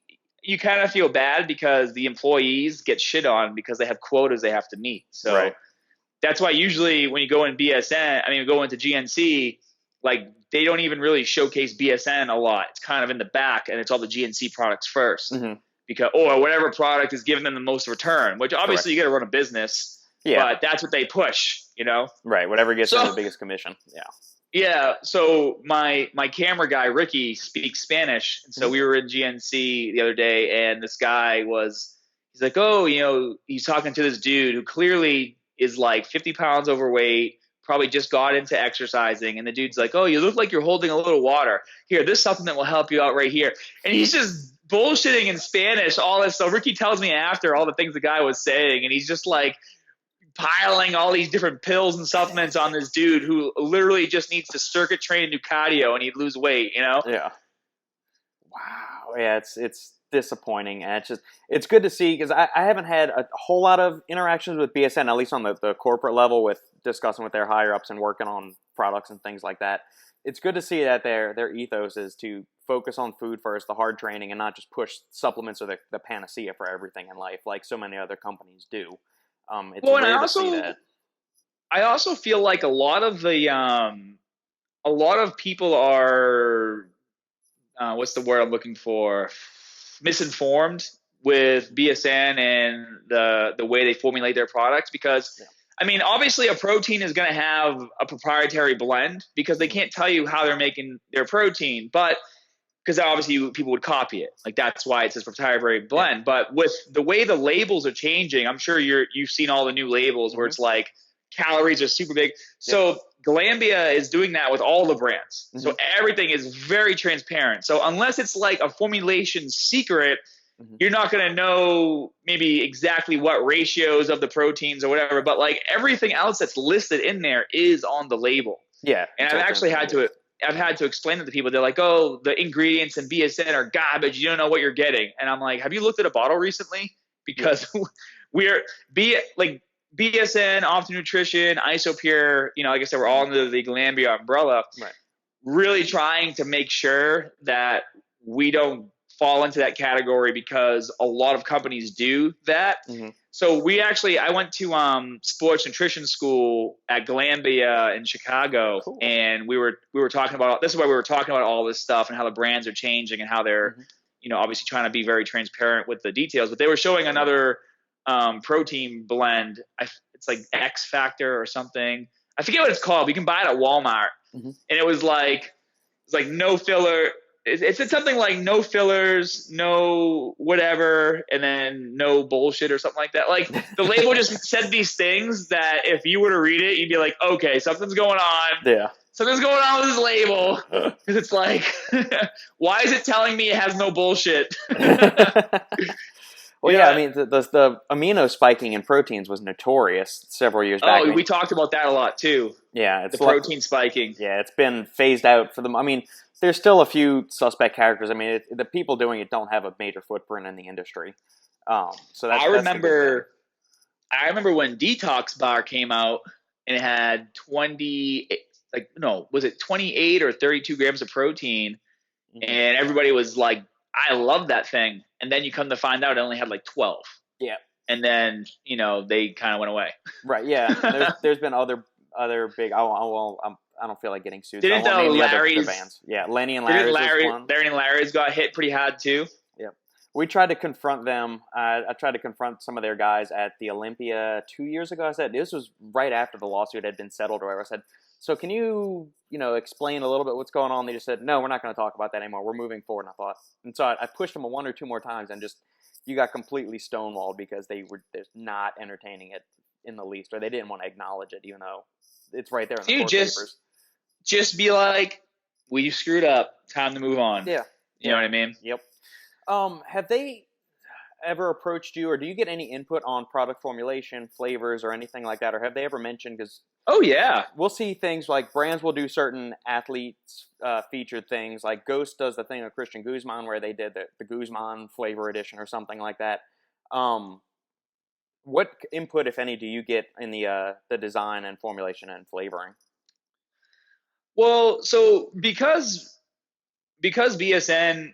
you kind of feel bad because the employees get shit on because they have quotas they have to meet. So that's why usually when you go in go into GNC, like they don't even really showcase BSN a lot. It's kind of in the back, and it's all the GNC products first because, or whatever product is giving them the most return, which obviously you got to run a business, but that's what they push, you know? Right. Whatever gets them the biggest commission. Yeah. Yeah. So my camera guy, Ricky, speaks Spanish. And so we were in GNC the other day, and this guy he's like, oh, you know, he's talking to this dude who clearly is like 50 pounds overweight, probably just got into exercising. And the dude's like, oh, you look like you're holding a little water. Here, this supplement will help you out right here. And he's just bullshitting in Spanish, all this. So Ricky tells me after all the things the guy was saying, and he's just like piling all these different pills and supplements on this dude who literally just needs to circuit train and do cardio and he'd lose weight, you know? Yeah. Wow. Yeah, it's disappointing. And it's good to see, because I haven't had a whole lot of interactions with BSN, at least on the corporate level, with discussing with their higher ups and working on products and things like that. It's good to see that their ethos is to focus on food first, the hard training, and not just push supplements or the panacea for everything in life like so many other companies do. It's rare to see that. I also feel like a lot of people are what's the word I'm looking for? Misinformed with BSN and the way they formulate their products, because obviously a protein is going to have a proprietary blend because they can't tell you how they're making their protein, but because obviously people would copy it. Like that's why it says proprietary blend. But with the way the labels are changing, I'm sure you've seen all the new labels where it's like calories are super big. So Glambia is doing that with all the brands. So everything is very transparent. So unless it's like a formulation secret, you're not going to know maybe exactly what ratios of the proteins or whatever, but like everything else that's listed in there is on the label. Yeah. And I've had to explain it to people. They're like, oh, the ingredients in BSN are garbage. You don't know what you're getting. And I'm like, have you looked at a bottle recently? Because BSN, Optimum Nutrition, Isopure, like I said, we're all under the Glanbia umbrella. Right. Really trying to make sure that we don't fall into that category, because a lot of companies do that. So I went to sports nutrition school at Glanbia in Chicago. Cool. And we were talking about, this is why we were talking about all this stuff and how the brands are changing and how they're obviously trying to be very transparent with the details. But they were showing another protein blend. It's like X Factor or something. I forget what it's called. You can buy it at Walmart. And it was like no filler. It said something like no fillers, no whatever, and then no bullshit or something like that. Like the label just said these things that if you were to read it, you'd be like, okay, something's going on. Yeah. Something's going on with this label. Because it's like, why is it telling me it has no bullshit? Well, yeah, I mean, the amino spiking in proteins was notorious several years back. Oh, we talked about that a lot too. Yeah, it's the protein spiking. Yeah, it's been phased out for them. I mean, there's still a few suspect characters. I mean, the people doing it don't have a major footprint in the industry. So that's, I remember when Detox Bar came out and it had 28 or 32 grams of protein, and everybody was like, I love that thing. And then you come to find out it only had like 12. Yeah. And then, they kind of went away. Right. Yeah. There's been other big, I don't feel like getting sued. Didn't so Larry's? Yeah. Lenny and Larry's was one. Larry and Larry's got hit pretty hard too. Yeah. We tried to confront them. I tried to confront some of their guys at the Olympia 2 years ago. I said, this was right after the lawsuit had been settled or whatever. I said, so can you, explain a little bit what's going on? They just said, no, we're not going to talk about that anymore. We're moving forward. And so I pushed them one or two more times, and you got completely stonewalled because they were just not entertaining it in the least, or they didn't want to acknowledge it, even though it's right there in the court papers. Just be like, we screwed up. Time to move on. Yeah. You know what I mean? Yep. Have they ever approached you, or do you get any input on product formulation, flavors, or anything like that? Or have they ever mentioned, because oh yeah, we'll see things like brands will do certain athletes featured things, like Ghost does the thing with Christian Guzman where they did the Guzman flavor edition or something like that. What input, if any, do you get in the design and formulation and flavoring? Well, so because BSN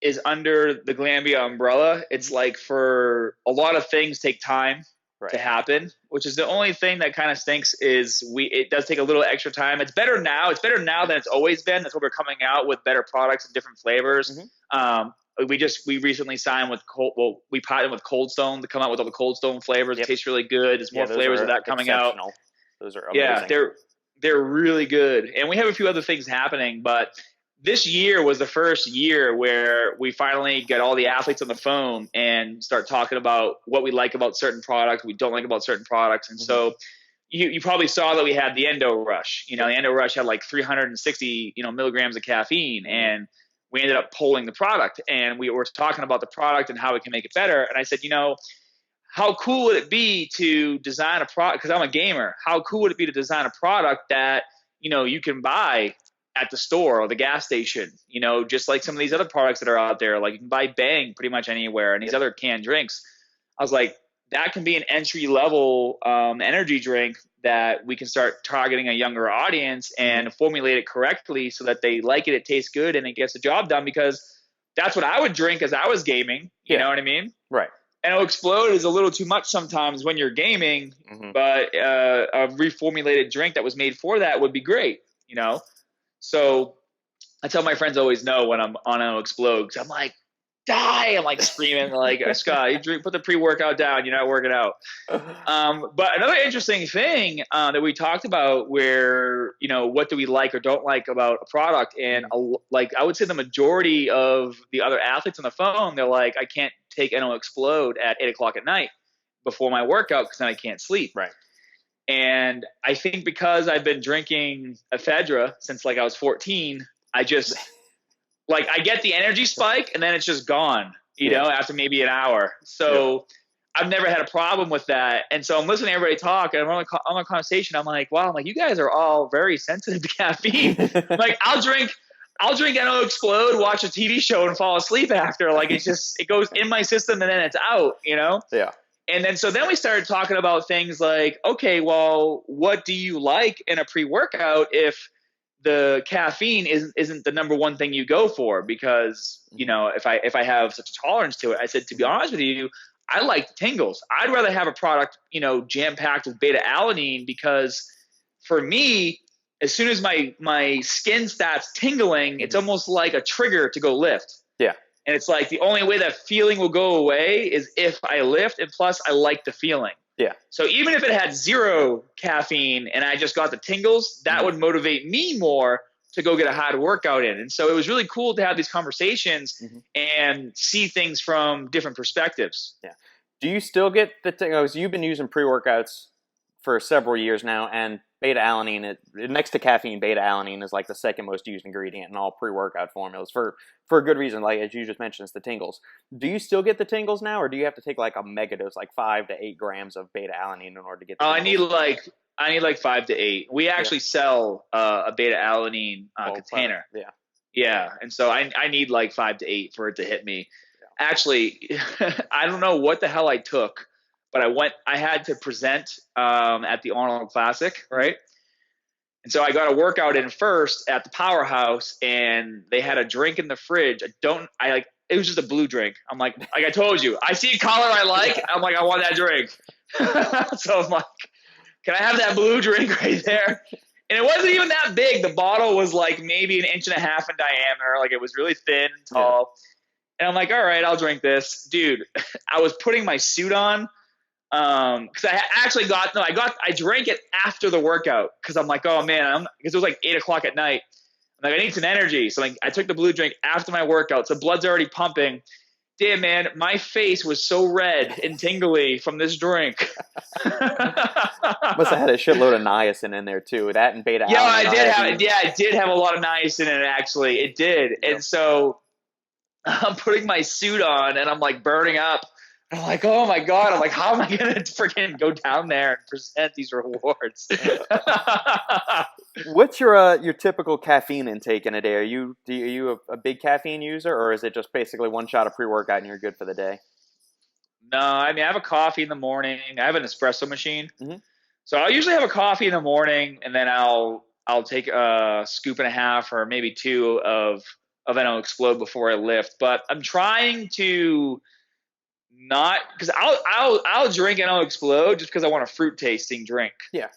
is under the Glanbia umbrella, it's like for a lot of things take time to happen, which is the only thing that kind of stinks is it does take a little extra time. It's better now. It's better now than it's always been. That's why we're coming out with better products and different flavors. We recently signed with we partnered with Cold Stone to come out with all the Cold Stone flavors. Yep. It tastes really good. There's more flavors of that coming out. Those are amazing. Yeah, they're really good. And we have a few other things happening, but this year was the first year where we finally get all the athletes on the phone and start talking about what we like about certain products, we don't like about certain products. And so you probably saw that we had the Endo Rush. The Endo Rush had like 360, milligrams of caffeine, and we ended up polling the product, and we were talking about the product and how we can make it better. And I said, how cool would it be to design a product? Because I'm a gamer. How cool would it be to design a product that, you can buy at the store or the gas station, just like some of these other products that are out there, like you can buy Bang pretty much anywhere, and these other canned drinks. I was like, that can be an entry level energy drink that we can start targeting a younger audience and formulate it correctly so that they like it, it tastes good, and it gets the job done, because that's what I would drink as I was gaming. You know what I mean? Right. And it'll explode is a little too much sometimes when you're gaming, but a reformulated drink that was made for that would be great, So I tell my friends always no when I'm on an explode, because I'm like, die. I'm like screaming like, Scott, you put the pre-workout down. You're not working out. But another interesting thing that we talked about where, what do we like or don't like about a product? And I would say the majority of the other athletes on the phone, they're like, I can't take NO Explode at 8:00 at night before my workout because then I can't sleep. Right. And I think because I've been drinking ephedra since I was 14, I just I get the energy spike and then it's just gone, you know, after maybe an hour. So I've never had a problem with that. And so I'm listening to everybody talk, and I'm on a conversation. I'm like, wow, I'm like, you guys are all very sensitive to caffeine. Like, I'll drink NO Explode, watch a TV show, and fall asleep after. Like, it goes in my system and then it's out, you know? Yeah. And then we started talking about things like, okay, well, what do you like in a pre-workout if the caffeine isn't the number one thing you go for? Because, you know, if I have such a tolerance to it, I said, to be honest with you, I like the tingles. I'd rather have a product, you know, jam-packed with beta alanine, because for me, as soon as my skin starts tingling, it's almost like a trigger to go lift. Yeah. And it's like the only way that feeling will go away is if I lift, and plus I like the feeling. Yeah. So even if it had 0 caffeine and I just got the tingles, that would motivate me more to go get a hard workout in. And so it was really cool to have these conversations and see things from different perspectives. Yeah. Do you still get the tingles? You've been using pre-workouts for several years now, and beta alanine, next to caffeine, beta alanine is like the second most used ingredient in all pre-workout formulas for a good reason. Like, as you just mentioned, it's the tingles. Do you still get the tingles now, or do you have to take like a mega dose, like 5 to 8 grams of beta alanine in order to get the tingles? I need like 5 to 8. We actually sell a beta alanine container. Yeah. Yeah. And so I need like 5 to 8 for it to hit me. Yeah. Actually, I don't know what the hell I took, but I had to present at the Arnold Classic, right? And so I got a workout in first at the Powerhouse, and they had a drink in the fridge. It was just a blue drink. I'm like I told you, I see a color I like. I'm like, I want that drink. So I'm like, can I have that blue drink right there? And it wasn't even that big. The bottle was like maybe 1.5 inches in diameter. Like, it was really thin and tall. Yeah. And I'm like, all right, I'll drink this. Dude, I was putting my suit on. Because I drank it after the workout, because I'm like, oh man, because it was like 8 o'clock at night. I'm like, I need some energy. So I took the blue drink after my workout. So blood's already pumping. Damn, man, my face was so red and tingly from this drink. Must have had a shitload of niacin in there too. That and beta. Yeah, I did have a lot of niacin in it, actually. It did. Yep. And so I'm putting my suit on and I'm like burning up. I'm like, oh my God. I'm like, how am I going to freaking go down there and present these rewards? What's your typical caffeine intake in a day? Are you a big caffeine user, or is it just basically one shot of pre-workout and you're good for the day? No, I mean, I have a coffee in the morning. I have an espresso machine. Mm-hmm. So I'll usually have a coffee in the morning, and then I'll take a scoop and a half or maybe 2 of NO Explode before I lift. But I'm trying to not, because I'll drink NO Explode just because I want a fruit tasting drink. Yeah.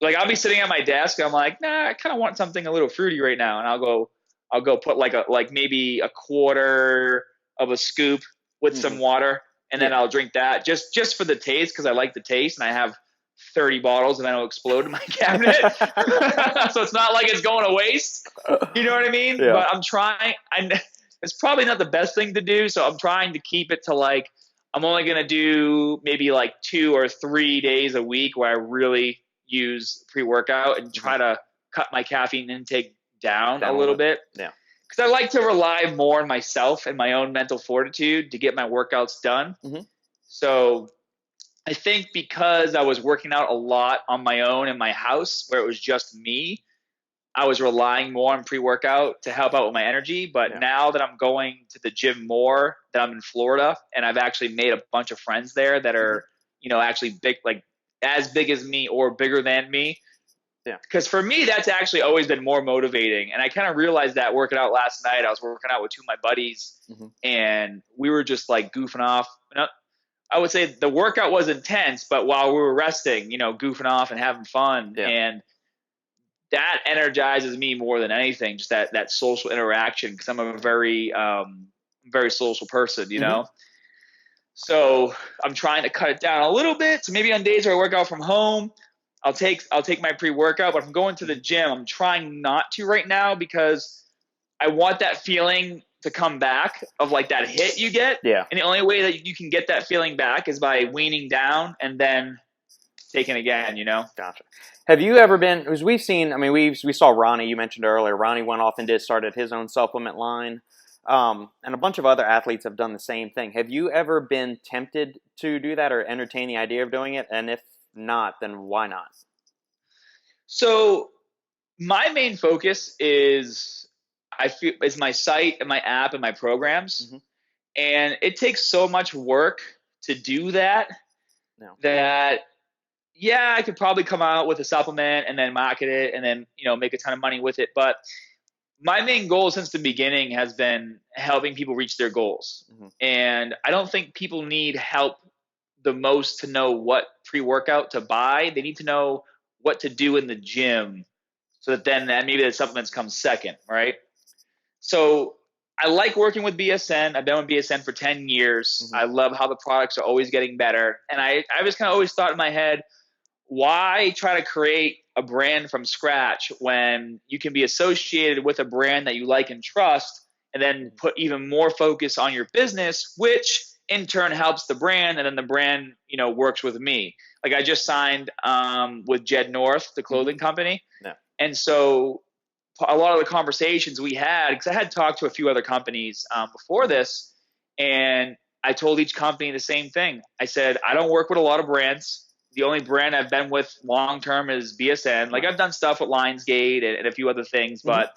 Like, I'll be sitting at my desk and I'm like, nah, I kind of want something a little fruity right now, and I'll go put like maybe a quarter of a scoop with some water, and then I'll drink that just for the taste, because I like the taste, and I have 30 bottles of NO Explode in my cabinet. So it's not like it's going to waste. You know what I mean? Yeah. But I'm trying. It's probably not the best thing to do, so I'm trying to keep it to like, I'm only going to do maybe like 2 or 3 days a week where I really use pre-workout and try to cut my caffeine intake down a little bit. Yeah. Because I like to rely more on myself and my own mental fortitude to get my workouts done. Mm-hmm. So I think because I was working out a lot on my own in my house where it was just me, I was relying more on pre-workout to help out with my energy. But now that I'm going to the gym more, that I'm in Florida, and I've actually made a bunch of friends there that are, actually big, like as big as me or bigger than me. Yeah. Because for me, that's actually always been more motivating. And I kind of realized that working out last night. I was working out with 2 of my buddies, and we were just like goofing off. I would say the workout was intense, but while we were resting, goofing off and having fun. Yeah. And that energizes me more than anything, just that social interaction, because I'm a very, very social person, you know? So I'm trying to cut it down a little bit. So maybe on days where I work out from home, I'll take my pre-workout. But if I'm going to the gym, I'm trying not to right now, because I want that feeling to come back of like that hit you get. Yeah. And the only way that you can get that feeling back is by weaning down and then taking again, Gotcha. Have you ever been, because we've seen, we saw Ronnie, you mentioned earlier, Ronnie went off and started his own supplement line. And a bunch of other athletes have done the same thing. Have you ever been tempted to do that or entertain the idea of doing it? And if not, then why not? So my main focus is my site and my app and my programs. Mm-hmm. And it takes so much work to do that No. that yeah, I could probably come out with a supplement and then market it and then, make a ton of money with it. But my main goal since the beginning has been helping people reach their goals. Mm-hmm. And I don't think people need help the most to know what pre-workout to buy. They need to know what to do in the gym so that then maybe the supplements come second, right? So I like working with BSN. I've been with BSN for 10 years. Mm-hmm. I love how the products are always getting better. And I just kind of always thought in my head, why try to create a brand from scratch when you can be associated with a brand that you like and trust and then put even more focus on your business, which in turn helps the brand, and then the brand, works with me. Like I just signed with Jed North, the clothing company. Yeah. And so a lot of the conversations we had, because I had talked to a few other companies before this, and I told each company the same thing. I said, I don't work with a lot of brands. The only brand I've been with long term is BSN. Like I've done stuff with Lionsgate and a few other things, but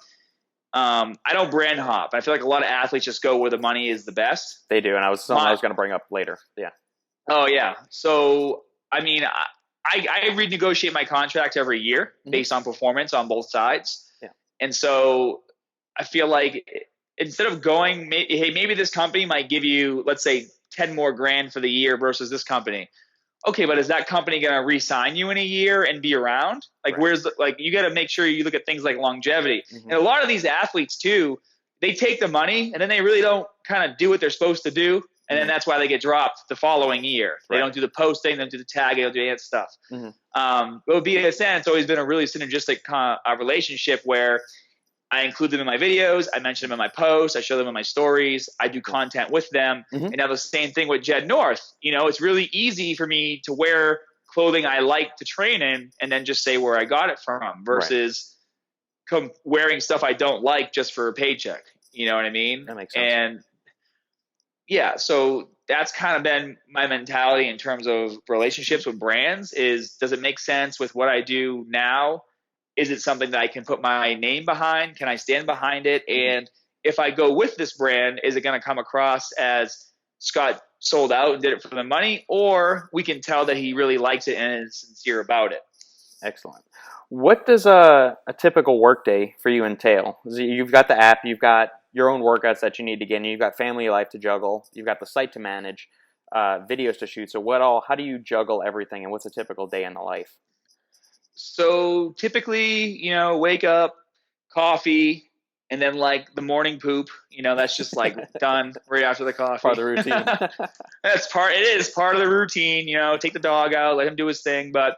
I don't brand hop. I feel like a lot of athletes just go where the money is the best. They do, and I was going to bring up later. Yeah. Oh yeah. So I mean, I renegotiate my contract every year based on performance on both sides. Yeah. And so I feel like instead of going, hey, maybe this company might give you, let's say, 10 more grand for the year versus this company. Okay, but is that company going to re-sign you in a year and be around? Like, right. You got to make sure you look at things like longevity. Mm-hmm. And a lot of these athletes too, they take the money and then they really don't kind of do what they're supposed to do. And then that's why they get dropped the following year. They don't do the posting, they don't do the tagging, they don't do any of that stuff. Mm-hmm. But with BSN, it's always been a really synergistic relationship where I include them in my videos. I mention them in my posts. I show them in my stories. I do content with them. Mm-hmm. And now the same thing with Jed North. It's really easy for me to wear clothing I like to train in and then just say where I got it from versus wearing stuff I don't like just for a paycheck. You know what I mean? That makes sense. And yeah, so that's kind of been my mentality in terms of relationships with brands is, does it make sense with what I do now? Is it something that I can put my name behind? Can I stand behind it? And if I go with this brand, is it going to come across as Scott sold out and did it for the money? Or we can tell that he really likes it and is sincere about it. Excellent. What does a typical workday for you entail? You've got the app, you've got your own workouts that you need to get in, you've got family life to juggle, you've got the site to manage, videos to shoot. So how do you juggle everything, and what's a typical day in the life? So typically, wake up, coffee, and then like the morning poop, that's just like done right after the coffee. Part of the routine. It is part of the routine, take the dog out, let him do his thing. But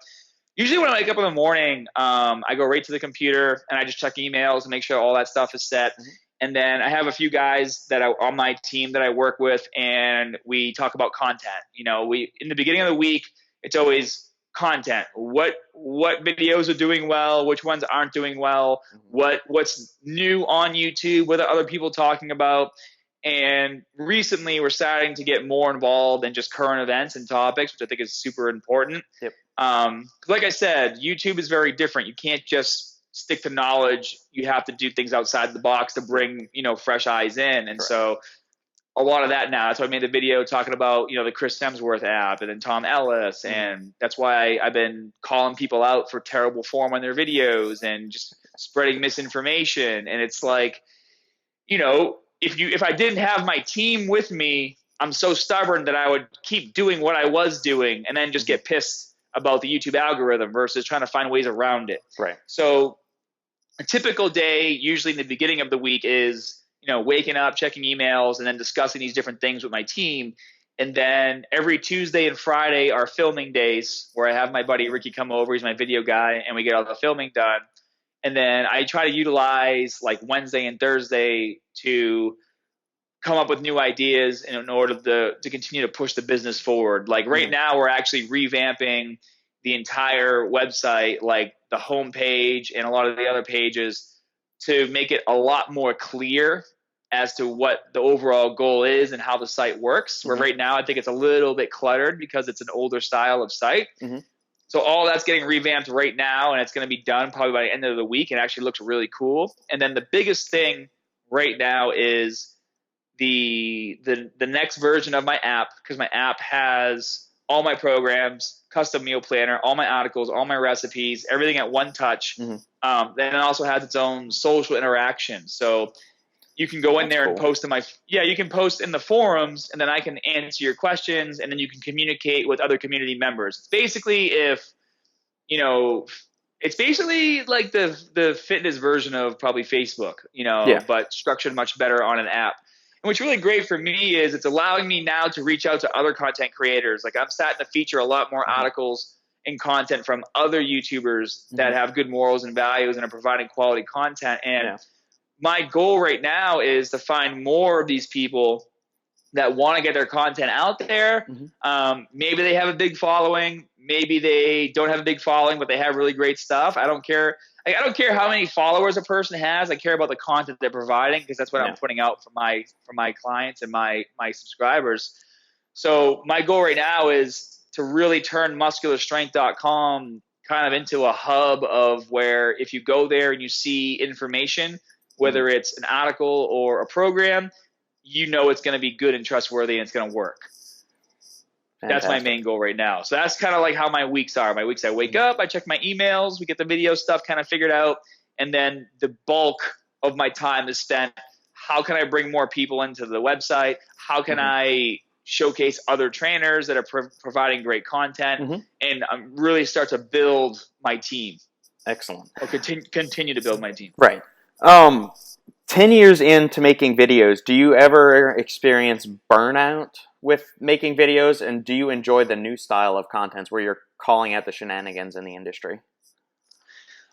usually when I wake up in the morning, I go right to the computer and I just check emails and make sure all that stuff is set. Mm-hmm. And then I have a few guys that are on my team that I work with, and we talk about content. In the beginning of the week, it's always content. What videos are doing well? Which ones aren't doing well? What's new on YouTube? What are other people talking about? And recently, we're starting to get more involved in just current events and topics, which I think is super important. Yep. Like I said, YouTube is very different. You can't just stick to knowledge. You have to do things outside the box to bring fresh eyes in. And so a lot of that now. That's why I made the video talking about, the Chris Hemsworth app and then Tom Ellis. Mm-hmm. And that's why I've been calling people out for terrible form on their videos and just spreading misinformation. And it's like, if I didn't have my team with me, I'm so stubborn that I would keep doing what I was doing and then just get pissed about the YouTube algorithm versus trying to find ways around it. Right. So a typical day, usually in the beginning of the week, is waking up, checking emails, and then discussing these different things with my team. And then every Tuesday and Friday are filming days where I have my buddy Ricky come over. He's my video guy, and we get all the filming done. And then I try to utilize like Wednesday and Thursday to come up with new ideas in order to continue to push the business forward. Like right now, we're actually revamping the entire website, like the homepage and a lot of the other pages, to make it a lot more clear as to what the overall goal is and how the site works. Where right now I think it's a little bit cluttered because it's an older style of site. So all that's getting revamped right now, and it's going to be done probably by the end of the week. It actually looks really cool. And then the biggest thing right now is the next version of my app, because my app has all my programs, custom meal planner, all my articles, all my recipes, everything at one touch. Then it also has its own social interaction. So you can go in there and post in you can post in the forums, and then I can answer your questions, and then you can communicate with other community members. It's basically it's basically like the fitness version of probably Facebook, but structured much better on an app. And what's really great for me is it's allowing me now to reach out to other content creators. Like I'm starting to feature a lot more articles and content from other YouTubers that have good morals and values and are providing quality content. And my goal right now is to find more of these people that want to get their content out there. Maybe they have a big following. Maybe they don't have a big following, but they have really great stuff. I don't care. I don't care how many followers a person has. I care about the content they're providing, because that's what I'm putting out for my clients and my subscribers. So my goal right now is to really turn muscularstrength.com kind of into a hub of where if you go there and you see information, whether it's an article or a program, it's going to be good and trustworthy and it's going to work. Fantastic. That's my main goal right now. So that's kind of like how my weeks are. My weeks, I wake up, I check my emails, we get the video stuff kind of figured out, and then the bulk of my time is spent, how can I bring more people into the website? How can I showcase other trainers that are providing great content and really start to build my team. Excellent. Or continue to build my team. Right. 10 years into making videos, do you ever experience burnout with making videos, and do you enjoy the new style of content where you're calling out the shenanigans in the industry?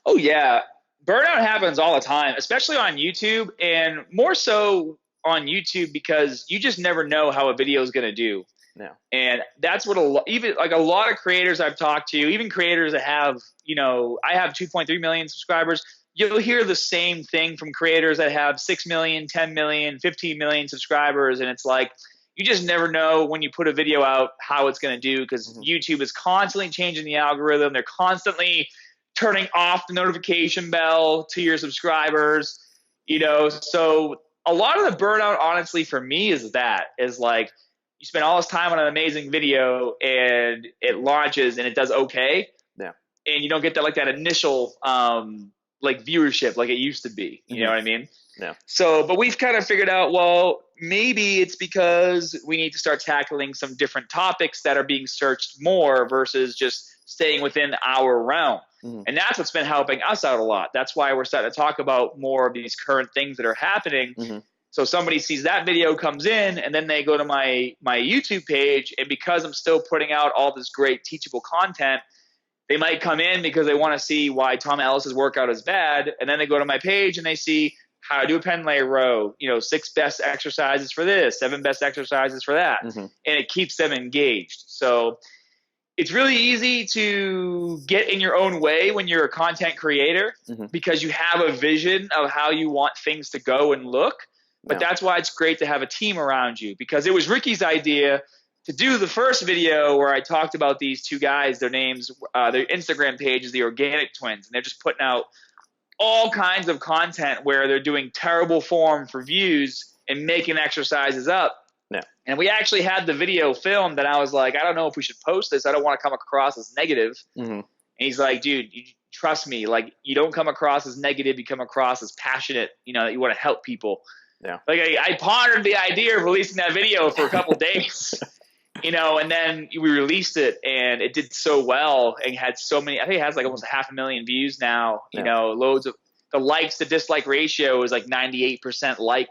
Oh, yeah. Burnout happens all the time, especially on YouTube, and more so on YouTube because you just never know how a video is going to do. Yeah. And that's what a lot of creators I've talked to, even creators that have, I have 2.3 million subscribers. You'll hear the same thing from creators that have 6 million, 10 million, 15 million subscribers. And it's like, you just never know when you put a video out how it's going to do, because YouTube is constantly changing the algorithm. They're constantly turning off the notification bell to your subscribers, So a lot of the burnout, honestly, for me is like you spend all this time on an amazing video and it launches and it does okay. Yeah. And you don't get that initial viewership like it used to be. You know what I mean? Yeah. So, but we've kind of figured out, well, maybe it's because we need to start tackling some different topics that are being searched more versus just staying within our realm. And that's what's been helping us out a lot. That's why we're starting to talk about more of these current things that are happening. So somebody sees that video, comes in, and then they go to my YouTube page. And because I'm still putting out all this great teachable content, they might come in because they want to see why Tom Ellis's workout is bad. And then they go to my page and they see how to do a pen lay row, 6 best exercises for this, 7 best exercises for that. And it keeps them engaged. So it's really easy to get in your own way when you're a content creator because you have a vision of how you want things to go and look. But that's why it's great to have a team around you, because it was Ricky's idea to do the first video where I talked about these two guys, their names, their Instagram page is the Organic Twins, and they're just putting out all kinds of content where they're doing terrible form for views and making exercises up. Yeah. And we actually had the video filmed, and I was like, I don't know if we should post this. I don't want to come across as negative. And he's like, dude, trust me. Like, you don't come across as negative. You come across as passionate, that you want to help people. Yeah. Like I pondered the idea of releasing that video for a couple days, and then we released it and it did so well and had so many, I think it has like almost 500,000 views now, loads of the likes to dislike ratio is like 98% like.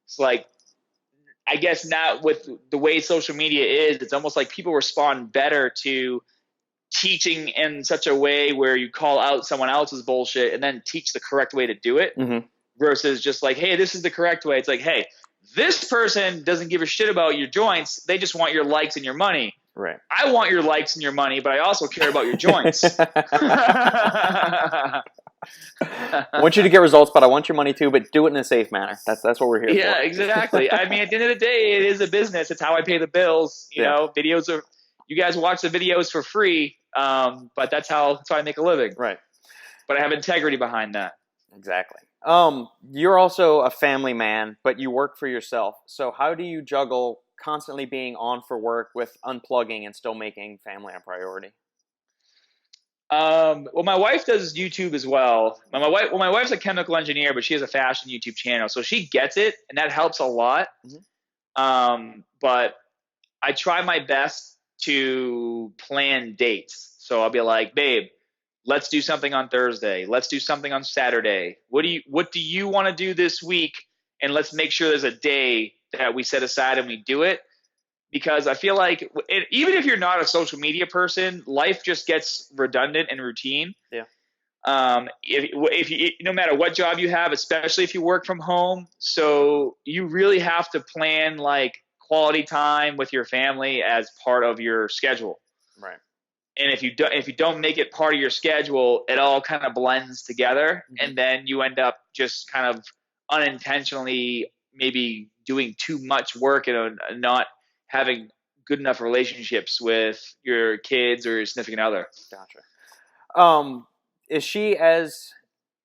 It's like, I guess now with the way social media is, it's almost like people respond better to teaching in such a way where you call out someone else's bullshit and then teach the correct way to do it. Versus just like, hey, this is the correct way. It's like, hey, this person doesn't give a shit about your joints. They just want your likes and your money. Right. I want your likes and your money, but I also care about your joints. I want you to get results, but I want your money too. But do it in a safe manner. That's what we're here Yeah, for. exactly. I mean, at the end of the day, it is a business. It's how I pay the bills. You Yeah. know, videos are, you guys watch the videos for free, but that's how I make a living. Right. But I have integrity behind that. Exactly. You're also a family man, but you work for yourself. So how do you juggle constantly being on for work with unplugging and still making family a priority? Well, my wife does YouTube as well. My wife's a chemical engineer, but she has a fashion YouTube channel, so she gets it, and that helps a lot. Mhm. But I try my best to plan dates. So I'll be like, babe, let's do something on Thursday. Let's do something on Saturday. What do you want to do this week? And let's make sure there's a day that we set aside and we do it. Because I feel like even if you're not a social media person, life just gets redundant and routine. Yeah. If you, no matter what job you have, especially if you work from home, so you really have to plan like quality time with your family as part of your schedule. Right. And if you don't make it part of your schedule, it all kind of blends together, and then you end up just kind of unintentionally maybe doing too much work and not having good enough relationships with your kids or your significant other. Gotcha. Is she as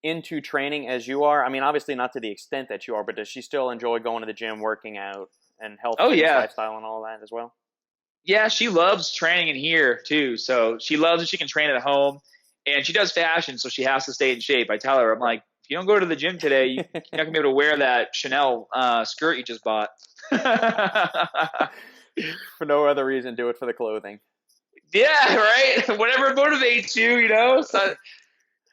into training as you are? I mean, obviously not to the extent that you are, but does she still enjoy going to the gym, working out, and health, Oh fitness, yeah, lifestyle, and all that as well? yeah. She loves training in here too. So she loves that she can train at home, and she does fashion, so she has to stay in shape. I tell her, I'm like, if you don't go to the gym today, you're not gonna be able to wear that Chanel skirt you just bought. For no other reason, do it for the clothing. Yeah, right. Whatever motivates you, you know. So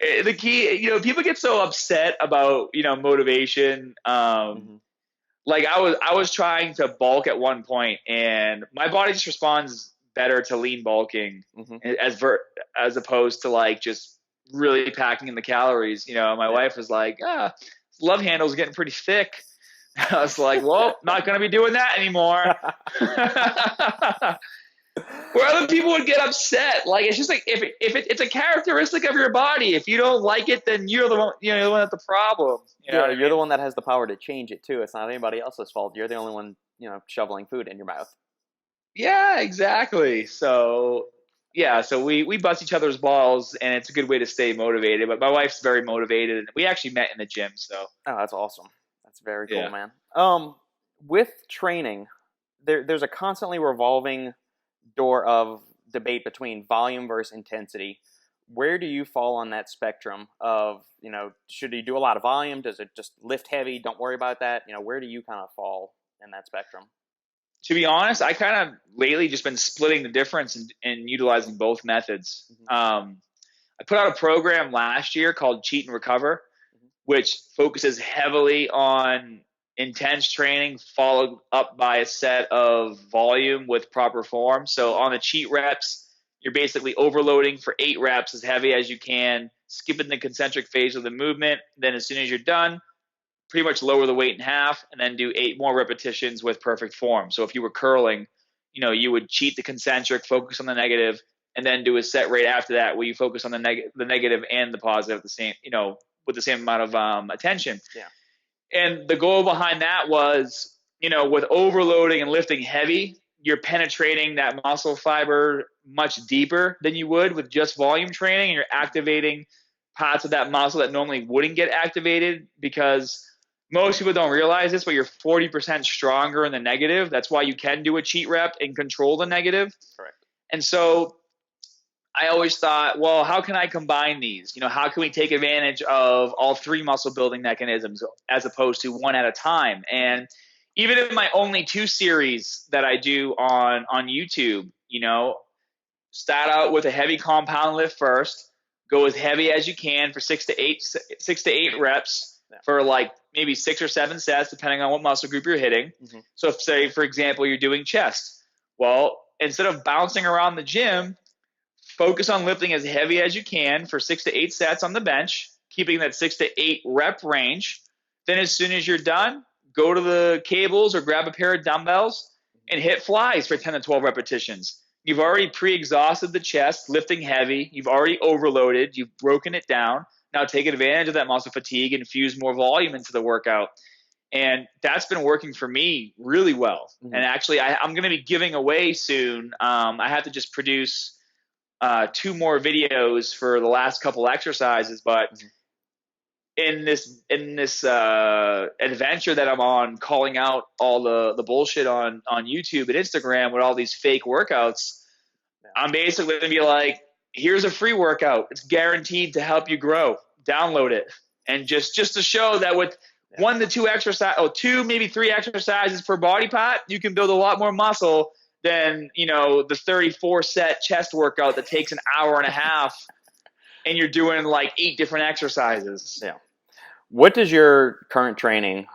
the key, you know, people get so upset about motivation. Mm-hmm. Like I was trying to bulk at one point, and my body just responds better to lean bulking Mm-hmm. as opposed to like just really packing in the calories. You know, my wife was like, love handle's getting pretty thick. I was like, well, not going to be doing that anymore. Where other people would get upset. Like, it's just like, it's a characteristic of your body. If you don't like it, then you're the one, the one that's the problem. You know Yeah, what I you're the mean? one that has the power to change it too. It's not anybody else's fault. You're the only one, shoveling food in your mouth. Yeah, exactly. So, yeah, so we bust each other's balls, and it's a good way to stay motivated. But my wife's very motivated, and we actually met in the gym. So, Oh, that's awesome. That's very cool, yeah. man. With training, there's a constantly revolving door of debate between volume versus intensity. Where do you fall on that spectrum of, should you do a lot of volume? Does it just lift heavy? Don't worry about that. Where do you kind of fall in that spectrum? To be honest, I kind of lately just been splitting the difference and utilizing both methods. I put out a program last year called Cheat and Recover, which focuses heavily on intense training followed up by a set of volume with proper form. So on the cheat reps, you're basically overloading for 8 reps as heavy as you can, skipping the concentric phase of the movement. Then as soon as you're done, pretty much lower the weight in half and then do 8 more repetitions with perfect form. So if you were curling, you would cheat the concentric, focus on the negative, and then do a set rate after that where you focus on the negative and the positive the same, with the same amount of attention. Yeah. And the goal behind that was, with overloading and lifting heavy, you're penetrating that muscle fiber much deeper than you would with just volume training, and you're activating parts of that muscle that normally wouldn't get activated because most people don't realize this, but you're 40% stronger in the negative. That's why you can do a cheat rep and control the negative. Correct. And so I always thought, well, how can I combine these? How can we take advantage of all 3 muscle building mechanisms as opposed to one at a time? And even in my only 2 series that I do on YouTube, start out with a heavy compound lift first, go as heavy as you can for 6 to 8 reps for like maybe 6 or 7 sets, depending on what muscle group you're hitting. So if, say, for example, you're doing chest, well, instead of bouncing around the gym, focus on lifting as heavy as you can for 6 to 8 sets on the bench, keeping that 6 to 8 rep range. Then as soon as you're done, go to the cables or grab a pair of dumbbells and hit flies for 10 to 12 repetitions. You've already pre-exhausted the chest, lifting heavy. You've already overloaded. You've broken it down. now take advantage of that muscle fatigue and infuse more volume into the workout. And that's been working for me really well. Mm-hmm. And actually, I'm going to be giving away soon. I have to just produce 2 more videos for the last couple exercises, but mm-hmm. in this adventure that I'm on, calling out all the bullshit on YouTube and Instagram with all these fake workouts, I'm basically going to be like, here's a free workout. It's guaranteed to help you grow. Download it. And just to show that with 1 to 2 2 maybe 3 exercises per body part, you can build a lot more muscle than, the 34 set chest workout that takes an hour and a half and you're doing like 8 different exercises. Yeah. What does your current training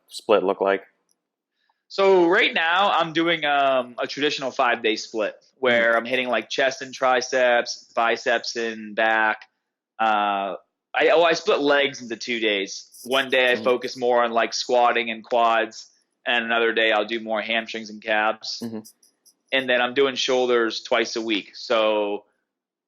split look like? So right now I'm doing a traditional 5-day split where I'm hitting like chest and triceps, biceps and back. I split legs into 2 days. One day I focus more on like squatting and quads, and another day I'll do more hamstrings and calves. Mm-hmm. And then I'm doing shoulders twice a week. So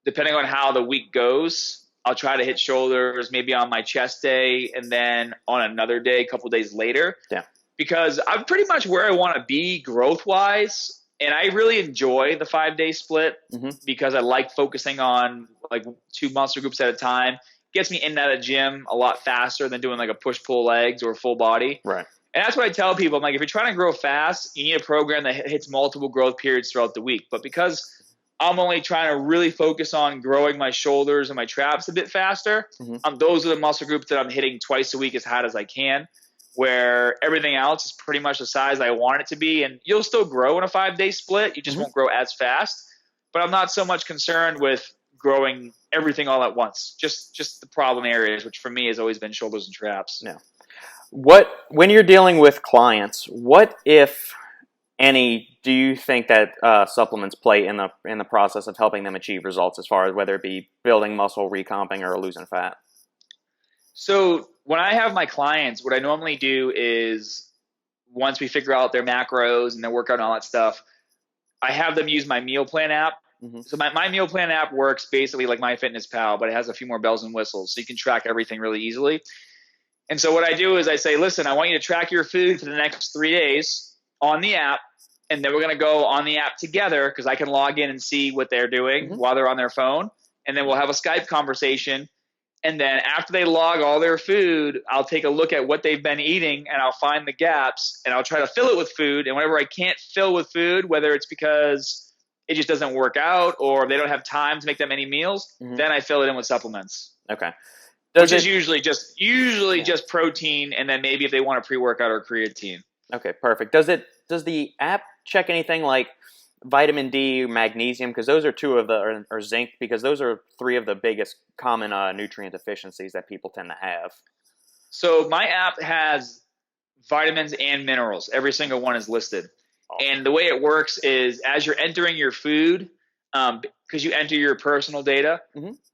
depending on how the week goes, I'll try to hit shoulders maybe on my chest day and then on another day, a couple days later. Yeah. Because I'm pretty much where I want to be growth-wise. And I really enjoy the 5-day split because I like focusing on like 2 muscle groups at a time. Gets me in and out of the gym a lot faster than doing like a push-pull legs or full body. Right. And that's what I tell people. I'm like, if you're trying to grow fast, you need a program that hits multiple growth periods throughout the week. But because I'm only trying to really focus on growing my shoulders and my traps a bit faster, those are the muscle groups that I'm hitting twice a week as hard as I can, where everything else is pretty much the size I want it to be. And you'll still grow in a 5-day split. You just won't grow as fast. But I'm not so much concerned with growing everything all at once. Just the problem areas, which for me has always been shoulders and traps. Yeah. When you're dealing with clients, what, if any, do you think that supplements play in the process of helping them achieve results, as far as whether it be building muscle, recomping, or losing fat? So when I have my clients, what I normally do is once we figure out their macros and their workout and all that stuff, I have them use my meal plan app. So my meal plan app works basically like MyFitnessPal, but it has a few more bells and whistles. So you can track everything really easily. And so what I do is I say, listen, I want you to track your food for the next 3 days on the app. And then we're going to go on the app together because I can log in and see what they're doing while they're on their phone. And then we'll have a Skype conversation. And then after they log all their food, I'll take a look at what they've been eating and I'll find the gaps and I'll try to fill it with food. And whenever I can't fill with food, whether it's because it just doesn't work out or they don't have time to make that many meals, then I fill it in with supplements. Okay. Which is usually just protein, and then maybe if they want a pre-workout or creatine. Okay, perfect. Does the app check anything like vitamin D, magnesium, because those are 2 of the, or zinc, because those are 3 of the biggest common nutrient deficiencies that people tend to have? So my app has vitamins and minerals. Every single one is listed. Awesome. And the way it works is as you're entering your food, because you enter your personal data.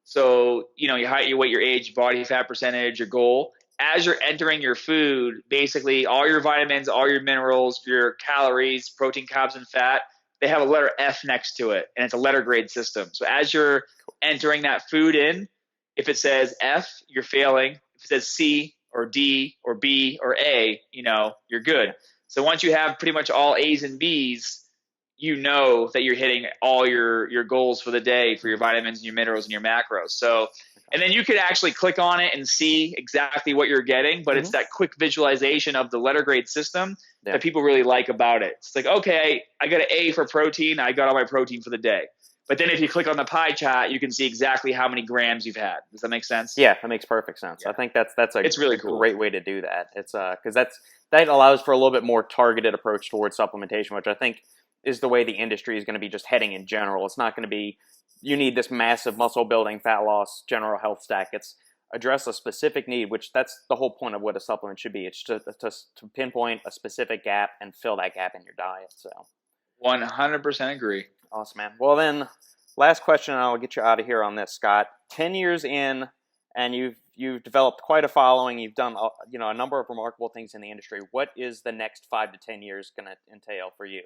So, your height, your weight, your age, body fat percentage, your goal. As you're entering your food, basically all your vitamins, all your minerals, your calories, protein, carbs, and fat, they have a letter F next to it, and it's a letter grade system. So as you're entering that food in, if it says F, you're failing. If it says C or D or B or A, you're good. So once you have pretty much all A's and B's, you know that you're hitting all your goals for the day for your vitamins and your minerals and your macros. So, and then you could actually click on it and see exactly what you're getting, but it's that quick visualization of the letter grade system that people really like about it. It's like, okay, I got an A for protein. I got all my protein for the day. But then if you click on the pie chart, you can see exactly how many grams you've had. Does that make sense? Yeah, that makes perfect sense. Yeah. I think that's it's really cool. Great way to do that. It's because that allows for a little bit more targeted approach towards supplementation, which I think is the way the industry is going to be just heading in general. It's not going to be, you need this massive muscle building, fat loss, general health stack. It's address a specific need, which that's the whole point of what a supplement should be. It's to pinpoint a specific gap and fill that gap in your diet. So 100% agree. Awesome, man. Well then, last question, and I'll get you out of here on this, Scott. 10 years in, and you've developed quite a following. You've done a number of remarkable things in the industry. What is the next 5 to 10 years going to entail for you?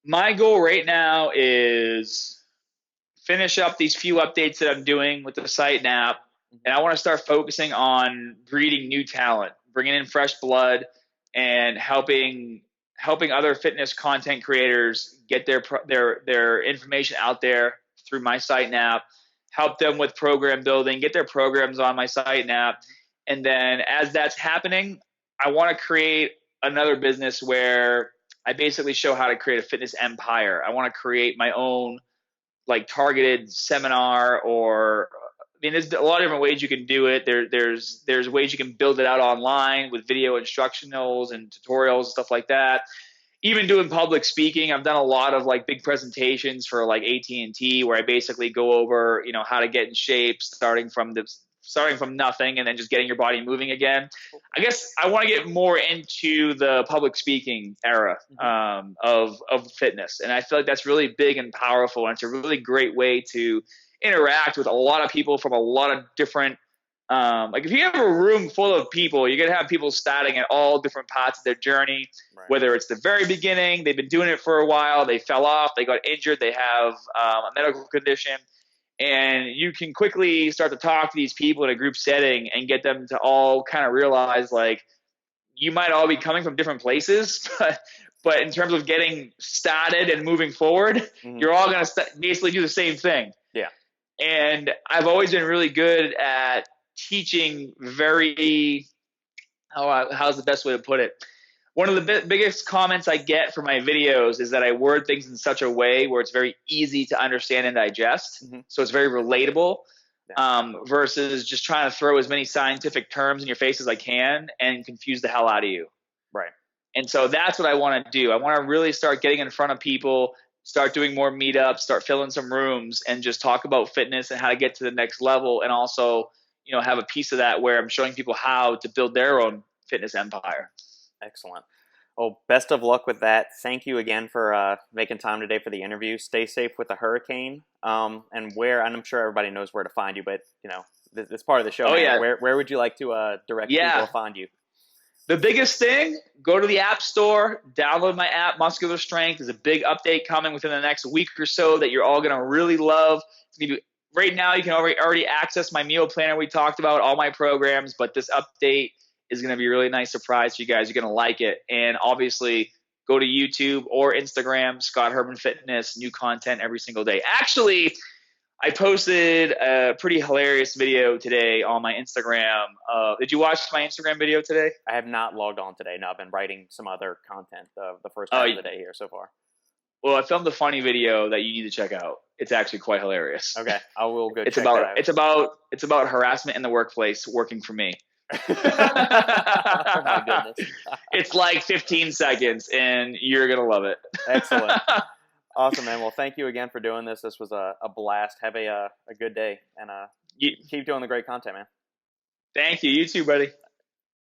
My goal right now is finish up these few updates that I'm doing with the site and app, and I want to start focusing on breeding new talent, bringing in fresh blood, and helping other fitness content creators get their information out there through my site and app, help them with program building, get their programs on my site and app. And then as that's happening, I want to create another business where I basically show how to create a fitness empire. I want to create my own like targeted seminar, or I mean, there's a lot of different ways you can do it. There's ways you can build it out online with video instructionals and tutorials and stuff like that. Even doing public speaking, I've done a lot of like big presentations for like AT&T where I basically go over, how to get in shape starting from nothing and then just getting your body moving again. I guess I want to get more into the public speaking era of fitness. And I feel like that's really big and powerful. And it's a really great way to interact with a lot of people from a lot of different like if you have a room full of people, you're going to have people starting at all different parts of their journey, right. Whether it's the very beginning, they've been doing it for a while, they fell off, they got injured, they have a medical condition. And you can quickly start to talk to these people in a group setting and get them to all kind of realize like you might all be coming from different places, but in terms of getting started and moving forward, you're all going to basically do the same thing. Yeah. And I've always been really good at teaching how's the best way to put it? One of the biggest comments I get for my videos is that I word things in such a way where it's very easy to understand and digest. So it's very relatable versus just trying to throw as many scientific terms in your face as I can and confuse the hell out of you. Right. And so that's what I want to do. I want to really start getting in front of people, start doing more meetups, start filling some rooms, and just talk about fitness and how to get to the next level. And also, have a piece of that where I'm showing people how to build their own fitness empire. Excellent. Well, best of luck with that. Thank you again for making time today for the interview. Stay safe with the hurricane. And I'm sure everybody knows where to find you, but this part of the show. Oh, yeah. Where would you like to direct people to find you? The biggest thing, go to the App Store, download my app, Muscular Strength. There's a big update coming within the next week or so that you're all going to really love. It's going to be right now. You can already access my meal planner we talked about, all my programs, but this update is going to be a really nice surprise for you guys. You're going to like it. And obviously, go to YouTube or Instagram, Scott Herman Fitness, new content every single day. Actually, I posted a pretty hilarious video today on my Instagram. Did you watch my Instagram video today? I have not logged on today. No, I've been writing some other content the first half of the day here so far. Well, I filmed a funny video that you need to check out. It's actually quite hilarious. Okay, I will go check that out. It's about harassment in the workplace working for me. Oh my goodness. It's like 15 seconds, and you're going to love it. Excellent. Awesome, man. Well, thank you again for doing this. This was a blast. Have a good day, and keep doing the great content, man. Thank you. You too, buddy.